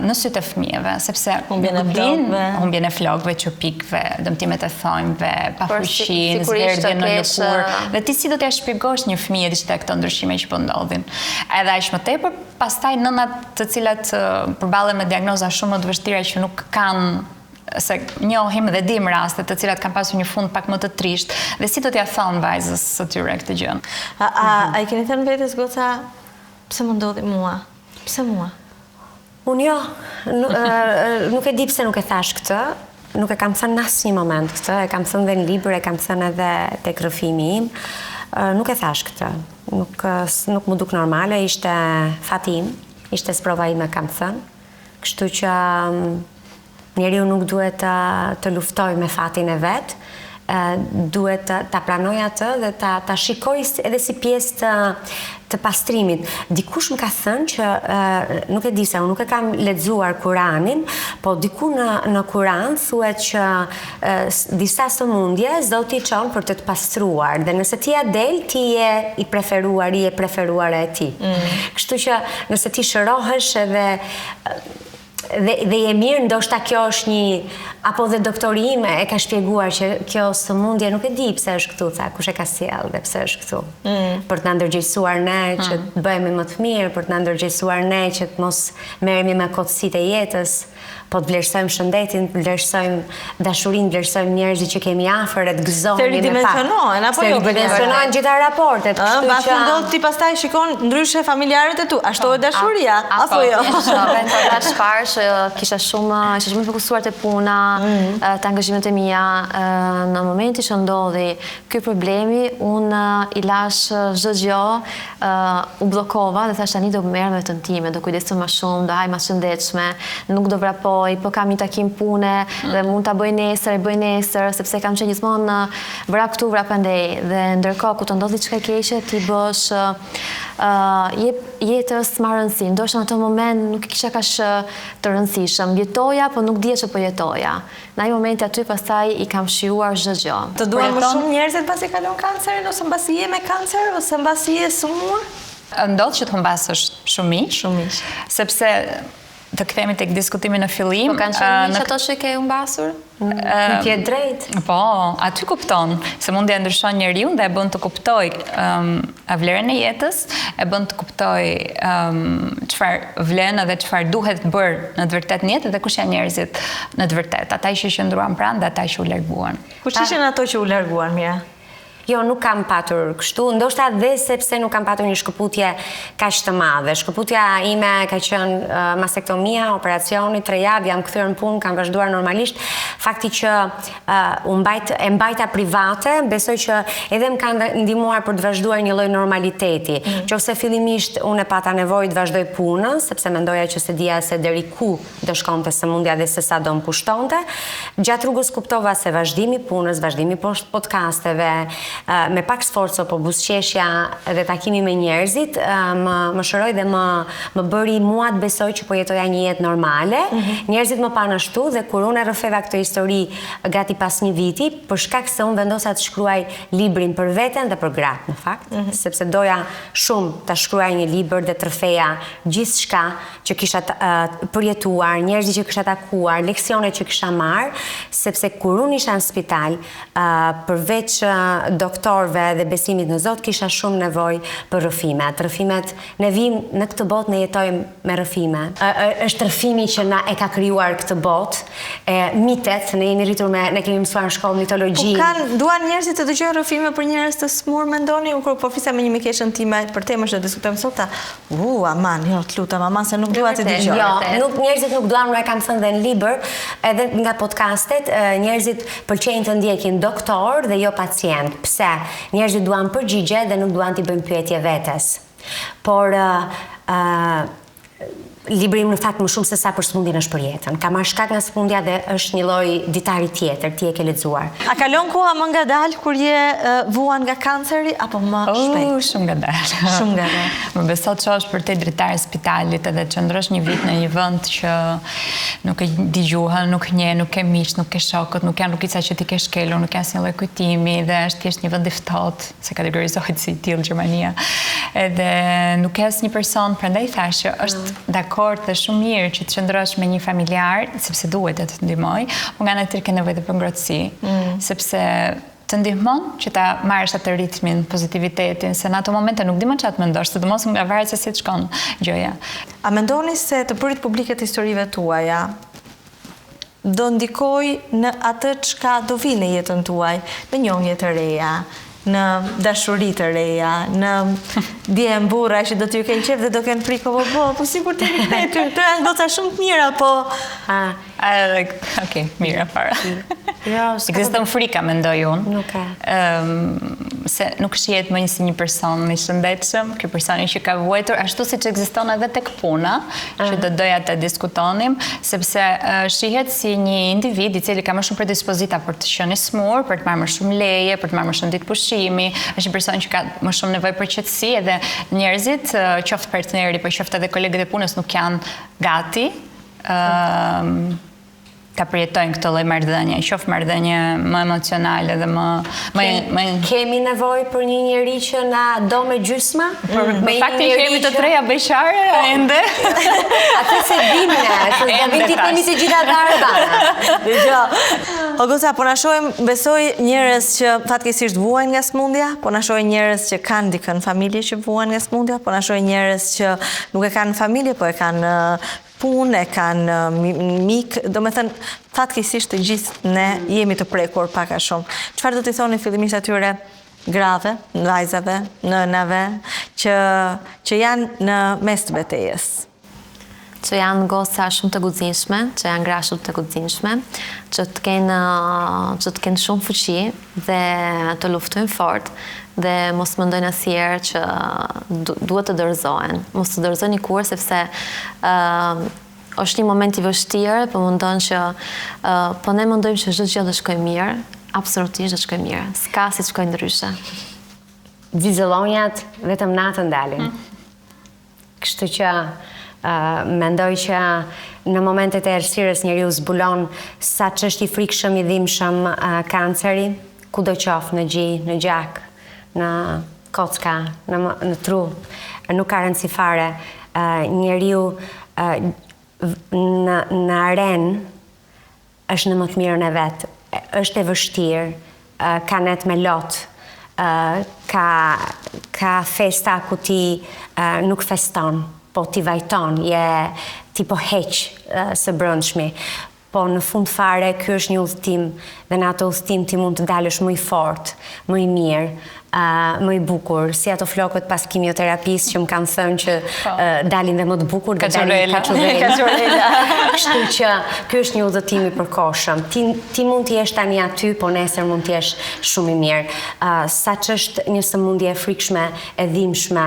në sytë e fëmijëve, sepse humbjen e flokëve, çupikëve, dëmtimet e thonjve, pafuqinë, zverdhje në lëkurë. Dhe ti si do t'ia shpjegosh një fëmijë diçka këto ndryshime që po ndodhin? Edhe aq më tepër, pastaj nënat të cilat përballen me diagnoza shumë më të vështira që nuk kanë, se njohim dhe dim raste të cilat kanë pasur një fund pak më të trisht, dhe si do t'ja thonë vajzës së tyre këtë gjë? A i keni thënë vetes goca, pse më ndodhi mua? Pse mua? Unë jo, nuk e di pse nuk e thash këtë, nuk e kam thënë në asnjë moment këtë, e kam thënë dhe në libër, e kam thënë edhe tek rrëfimi im, nuk e thash këtë, nuk më duk normale, ishte fatim, ishte sprova ime, kam thënë, kështu që njeriu nuk duhet të luftoj me fatin e vet, duhet ta pranoj atë dhe ta shikoj edhe si pjesë të pastrimit. Dikush më ka thënë që nuk e di se unë nuk e kam lexuar Kuranin, po diku në Kuran thuhet që disa sëmundje Zoti çon për të pastruar, dhe nëse ti ja del, ti je i preferuar e tij. Kështu që nëse ti shërohesh dhe je mirë, ndoshta kjo është një, apo dhe doktori ime e ka shpjeguar që kjo sëmundje nuk e di pse është këtu, tha, kush e ka sjellë dhe pse është këtu. Për të na ndërgjegjësuar ne që të bëhemi më të mirë, për të na ndërgjegjësuar ne që të mos merremi me kotësitë e jetës, po të vlerësojmë shëndetin, të vlerësojmë dashurinë, të vlerësojmë njerëzit që kemi afër, të gëzohemi me pak. Se ridimensionohen gjitha raportet. Mbas ndodh ti pastaj shikon ndryshe familjarët e tu. Ashtu është dashuria, apo jo? Atë çfarë që kisha shumë fokusuar te puna, te angazhimet e mia, në momentin që ndodhi ky problemi, unë i lash çdo gjë, u bllokova dhe thash tani do merrem me veten time, do kujdesem më shumë, do haj më shëndetshme, nuk do vrapoj, po kam një takim pune dhe mund ta bëj nesër, sepse kam qenë gjithmonë vrap këtu, vrap andej, dhe ndërkohë kur të ndodh diçka keqe, ti bësh jep jetës më rëndësi. Ndoshta në atë moment nuk kisha kaq të rëndësishëm. Jetoja, po nuk dija që po jetoja. Në ai moment aty pastaj i kam shijuar çdo gjë. Të duan më shumë njerëzit pasi kalon kancerin, ose mbasi je me kancer, ose mbasi je sëmur? Ndodh që të humbasësh shumish, sepse të kthehemi tek diskutimi në fillim. Po kanë qenë ato që ke humbasur? Nuk je drejt. Po, aty kupton se mundja ndryshon njeriu dhe e bën të kuptoj vlerën e jetës, e bën të kuptoj çfarë vlen dhe çfarë duhet bërë në të vërtetë në jetë dhe kush janë njerëzit në të vërtetë, ata që qëndruan pranë dhe ata që u larguan. Kush ishin ato që u larguan, Mira? Jo, nuk kam patur kështu, ndoshta dhe sepse nuk kam patur një shkëputje kaq të madhe. Shkëputja ime ka qenë mastektomia, operacioni, 3 javë, jam kthyer në punë, kam vazhduar normalisht. Fakti që e mbajta private, besoj që edhe më ka ndihmuar për të vazhduar një lloj normaliteti. Qofse fillimisht unë e pata nevojë të vazhdoj punën, sepse mendoja që se dija se deri ku do shkonte sëmundja dhe se sa do më kushtonte. Gjatë rrugës kuptova se vazhdimi i punës, vazhdimi i podcasteve, me pak sforco, po buzëqeshja dhe takimi me njerëzit, më shëroi dhe më bëri mua të besoj që po jetoja një jetë normale. Njerëzit më panë ashtu dhe kur unë rrëfeva këtë histori gati pas një viti, për shkak se unë vendosa të shkruaj librin për veten dhe për gratë, në fakt, sepse doja shumë të shkruaj një libër dhe të rrëfeja gjithçka që kisha përjetuar, njerëzit që kisha takuar, leksione që kisha marrë, sepse kur unë isha në spital, përveç doktorëve dhe besimit në Zot, kisha shumë nevojë për rrëfimet. Rrëfimet, ne vim në këtë botë, ne jetojmë me rrëfime. Është rrëfimi që na e ka krijuar këtë botë. Mitet, ne jemi rritur ne kemi mësuar në shkollë mitologji. Po duan njerëzit të dëgjojnë rrëfime për njerëz të smur, mendoni? Unë kur po flisja me një mikeshën time për temën që diskutojmë sot, aman, jo, të lutem, aman se nuk dua të dëgjoj. Jo, njerëzit nuk duan, e kam thënë dhe në libër, edhe nga podcastet, njerëzit pëlqejnë të ndjekin doktor dhe jo pacient. Pse? Njerëzit duan përgjigje dhe nuk duan t'i bëjmë pyetje vetes. Por libri im në fakt më shumë se sa për sëmundjen është për jetën. Ka marrë shkak nga sëmundja dhe është një lloj ditari tjetër, ti e ke lexuar. A kalon koha më ngadalë kur je vuan nga kanceri apo më shpejt? Shumë ngadalë. Shumë ngadalë. Më beso të shohësh për te dritare spitalit edhe të qëndrosh një vit në një vend që nuk e dëgjuan, nuk nje, nuk ke miq, nuk ke shokët, nuk janë rrugica që ti ke shkelur, nuk janë asnjë lloj kujtimi dhe është thjesht një vend i ftohtë, se kategorizohet si tillë Gjermania. Edhe nuk ka asnjë person, prandaj thash që është dakord dhe shumë mirë që të qëndrosh me një familjar, sepse duhet të ndihmoj, por nga ana tjetër ke nevojë për ngrohtësi, sepse të ndihmon që ta marrësh atë ritmin, pozitivitetin, se në ato momente nuk di më çfarë të mendosh, sidomos nga varet se si të shkon gjëja. A mendoni se të bërit publike të historive tuaja do ndikoj në atë çka do vi në jetën tuaj, në njohje të reja, në dashuri të reja, në dje burra që do t'ju kenë qef dhe do kenë frikë, po sikur të rikthetur, të janë goca shumë të mira, po... Okej, mira para. Ekziston frika, mendoj unë. Nuk ka. Se nuk shihet më si një person i shëndetshëm, ky personi që ka vuajtur, ashtu siç ekziston edhe tek puna, që do doja të diskutonim, sepse shihet si një individ i cili ka më shumë predispozita për të qenë i smur, për të marrë më shumë leje, për të marrë më shumë ditë pushimi, është një person që ka më shumë nevojë për qetësi, edhe njerëzit, qoftë partneri, po qoftë edhe kolegët e punës nuk janë gati ta përjetojnë këtë lloj marrëdhënie, qoftë marrëdhënie më emocionale dhe më Kemi nevojë për një njeri që na do me gjysma? Me faktin që jemi të treja beqare, ende. Atë se dimë ne, se do të kemi të gjitha të arbana. Dgjoj. O goca, po na shohim, besoj njerëz që fatkeqësisht vuajnë nga sëmundja, po na shohin njerëz që kanë dikën familje që vuajnë nga sëmundja, po na shohin njerëz që nuk e kanë familje, po e kanë punë, e kanë mik, do me thënë, fatkeqësisht të gjithë ne jemi të prekur pak a shumë. Çfarë do t'i thoni fillimisht atyre grave, vajzave, nënave, që janë në mes të betejës? Që janë goca shumë të guximshme, që janë gra shumë të guximshme, që të kenë shumë fuqi dhe të luftojnë fort dhe mos mendojnë asnjëherë që duhet të dorëzohen. Mos të dorëzoni kurrë sepse është një moment i vështirë, po ne mendojmë që çdo gjë do shkojë mirë, absolutisht do shkojë mirë. S'ka si të shkojë ndryshe. zizëllonjat vetëm natën dalin. Kështu që mendoj që në momentet e errësirës njeriu zbulon sa ç'është i frikshëm, i dhimbshëm kanceri, kudo qoftë, në gji, në gjak, në kocka, në tru, nuk ka rëndësi fare. Njeriu në arenë është në më të mirën e vetë, është e vështirë, ka net me lot, ka festa ku ti nuk feston, po ti vajton, ti po heq së brëndshmi. Po në fund fare, kjo është një udhëtim, dhe në ato udhëtim ti mund të dalësh më i fortë, më i mirë, më i bukur, si ato flokët pas kimioterapisë që më kanë thënë që dalin dhe më të bukur, dhe dalin kachurela. Kështu që kjo është një udhëtim i përkohshëm. Ti mund të jesh tani aty, po nesër mund të jesh shumë i mirë. Sa që është një sëmundje e frikshme, e dhimbshme,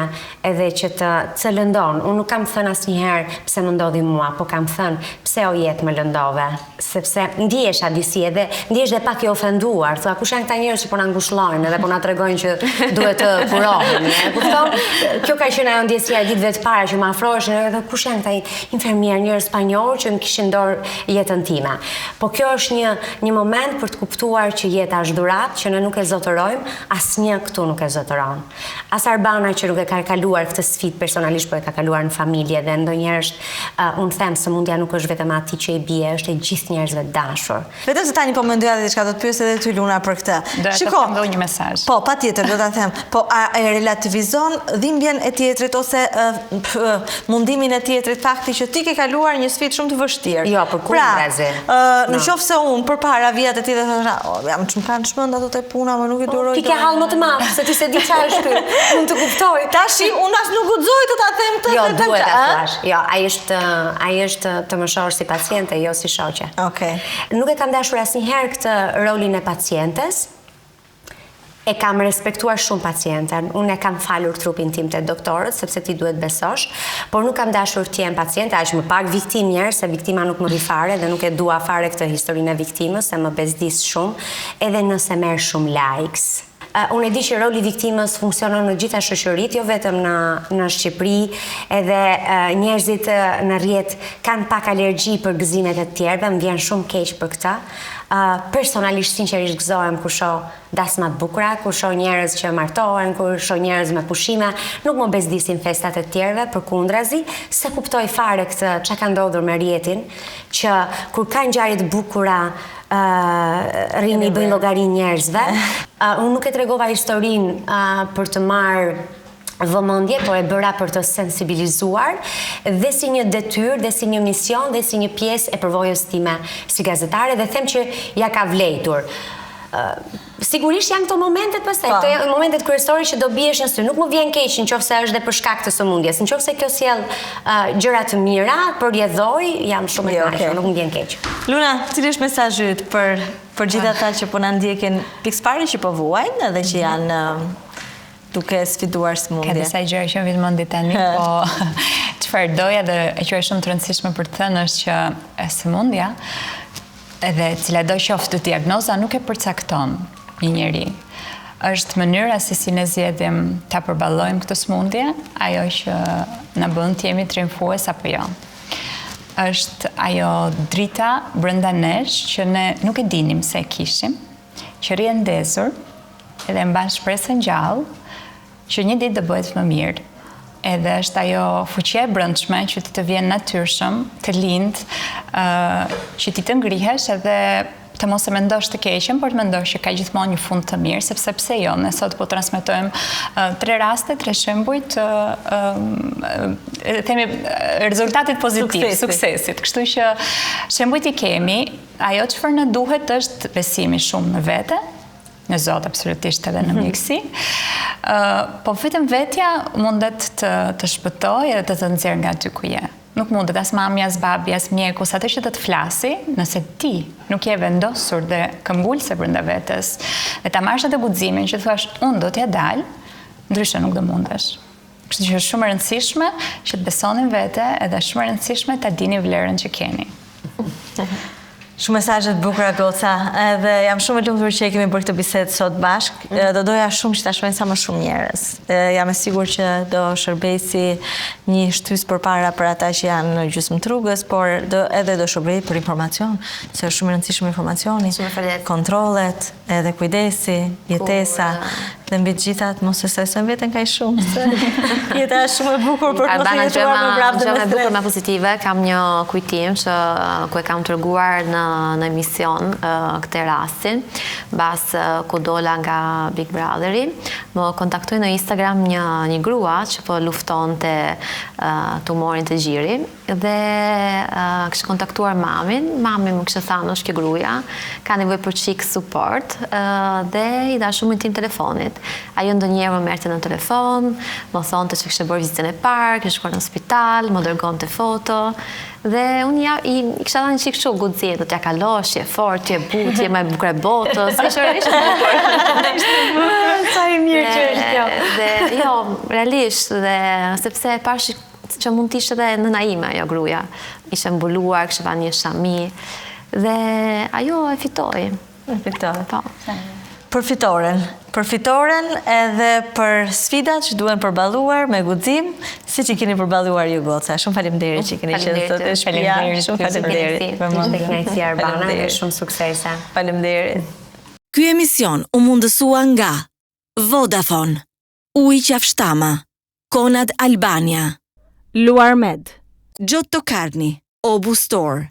edhe që të lëndon. Unë nuk kam thënë asnjëherë pse më ndodhi mua, po kam thënë pse o jetë më lëndove. Sepse ndjesh adisi edhe ndjesh dhe pak i ofenduar. Thua, kush janë këta njerëz që po na ngushëllojnë edhe po na tregojnë që duhet të kurohen. Kupton? Kjo ka qenë ajo ndjesia e ditëve të para që më afroheshin edhe kush janë këta infermierë, njerëz spanjoll që më kishin dorë jetën time. Po kjo është një moment për të kuptuar që jeta është dhuratë, që ne nuk e zotërojmë, asnjë këtu nuk e zotëron. As Arbana që nuk e ka kaluar këtë sfidë personalisht, po e ka kaluar në familje dhe ndonjëherë unë them sëmundja nuk është vetëm atij që i bie, është e gjithë njerëzve të dashur. Vetëm se tani po mendoja diçka, do të pyes edhe ty Luna për këtë. Shiko, do një mesazh. Po, patjetër do ta them. Po a e relativizon dhimbjen e tjetrit ose mundimin e tjetrit fakti që ti ke kaluar një sfidë shumë të vështirë? Jo, përkundrazi. Në qoftë se unë përpara vijat e tij dhe thosha, jam çmkan çmend ato te puna, më nuk i duroj. Ti ke hall më të madh, se ti se di çfarë është ky. Unë të kuptoj. Tashi unë as nuk guxoj të ta them këtë. Jo, duhet ta thash. Jo, ai është të më shohësh si paciente, jo si shoqe. Okej. Nuk e kam dashur asnjëherë këtë rolin e pacientes. E kam respektuar shumë pacienten. Unë e kam falur trupin tim te doktorët, sepse ti duhet besosh, por nuk kam dashur të jem paciente, aq më pak viktim njerë, se viktima nuk më di fare dhe nuk e dua fare këtë historinë e viktimës, se më bezdis shumë, edhe nëse merr shumë likes. Unë e di që roli viktimës funksionon në gjitha shoqëritë, jo vetëm në Shqipëri, edhe njerëzit në rrjet kanë pak alergji për gëzimet e tjerëve, më vjen shumë keq për këtë. Personalisht sinqerisht gëzohem kur shoh dasma të bukura, kur shoh njerëz që martohen, kur shoh njerëz me pushime, nuk më bezdisin festat e tjerëve, përkundrazi, se kuptoj fare këtë çka ka ndodhur me rrjetin, që kur ka ngjarje të bukura rrini bëjnë llogari njerëzve. Unë nuk e tregova historinë për të marrë vëmendje, po e bëra për të sensibilizuar dhe si një detyrë, dhe si një mision, dhe si një pjesë e përvojës time si gazetare, dhe them që ja ka vlejtur. Sigurisht janë këto momentet pastaj, këto janë momentet kryesore që do biesh në sy. Nuk më vjen keq nëse është dhe për shkak të sëmundjes. Nëse kjo sjell gjëra të mira, përjedhoj, jam shumë e kënaqur, nuk më vjen keq. Luna, cili është mesazhi yt për gjithë ata që po na ndjekin pikëparë që po vuajnë edhe që janë duke sfiduar sëmundje? Ka disa gjëra që më vjen mend tani, po çfarë doja dhe që është shumë të rëndësishme për të thënë është që sëmundja edhe cila do qoftë diagnoza nuk e përcakton një njeri. Është mënyra se si ne zgjedhim ta përballojmë këtë sëmundje, ajo që na bën të jemi triumfues apo jo. Është ajo drita brenda nesh që ne nuk e dinim se e kishim, që rri ndezur edhe mban shpresën gjallë që një ditë do bëhet më mirë. Edhe është ajo fuqia e brendshme që ti të vjen natyrshëm, të lind, që ti të ngrihesh edhe të mos e mendosh të keqen, por të mendosh që ka gjithmonë një fund të mirë, sepse pse jo, ne sot po transmetojmë 3 raste, 3 shembuj të themi rezultatit pozitiv, suksesit. Kështu që shembujt i kemi, ajo çfarë na duhet është besimi shumë në vete, në Zot absolutisht edhe në mjekësi, po vetëm vetja mundet të shpëtoj edhe të të nxjerrë nga aty ku je. Nuk mundet as mami, as babi, as mjeku, sa të që të flasi, nëse ti nuk je vendosur dhe këmbulse brenda vetes, dhe ta marrësh atë guximin që thuash, unë do t'ja dal, ndryshe nuk do mundesh. Kështu që është shumë e rëndësishme që të besoni vete, edhe shumë e rëndësishme ta dini vlerën që keni. Shumë mesazhe të bukura goca, edhe jam shumë e lumtur që kemi bërë këtë bisedë sot bashkë. Do doja shumë që ta shohin sa më shumë njerëz. Jam e sigurt që do shërbej si një shtys përpara për ata që janë në gjysmë të rrugës, por edhe do shërbej për informacion, se është shumë i rëndësishëm informacioni, kontrollet, edhe kujdesi, jetesa. Dhe mbi të gjithat mos e stresojmë veten kaq shumë, se jeta është shumë e bukur për të mos jetuar më brapë dhe me bukur me pozitive. Kam një kujtim që ku e kam treguar në emision këtë rastin, bas ku dola nga Big Brotheri, më kontaktoi në Instagram një grua që po luftonte tumorin të gjiri dhe kishte kontaktuar mamin. Mami më kishte thënë është kjo gruaja, ka nevojë për çik support dhe i dha shumë intim telefonit. Ajo ndonjëherë më merrte në telefon, më thonte se kishte bërë vizitën e parë, kishte shkuar në spital, më dërgonte foto dhe unë i kisha dhënë një çik kështu guxie, do t'ja kalosh, je fort, je butë, je më e bukur e botës, ishte bukur. Sa i mirë që është kjo. Dhe jo, realisht, dhe sepse pash që mund të ishte edhe nëna ime ajo gruaja. Ishte mbuluar, kishte vënë një shami dhe ajo e fitoi. Po. Për fitoren edhe për sfidat që duhen përballuar me guxim, siç i keni përballuar ju goca. Shumë faleminderit që keni qenë sot në shtëpia. Shumë faleminderit. Tek Kënaqësi Arbana dhe shumë suksese. Faleminderit. Ky emision u mundësua nga Vodafone, Ujë Qafshtama, Konad Albania, Luarmed, Gjotto Karni, Obu Store,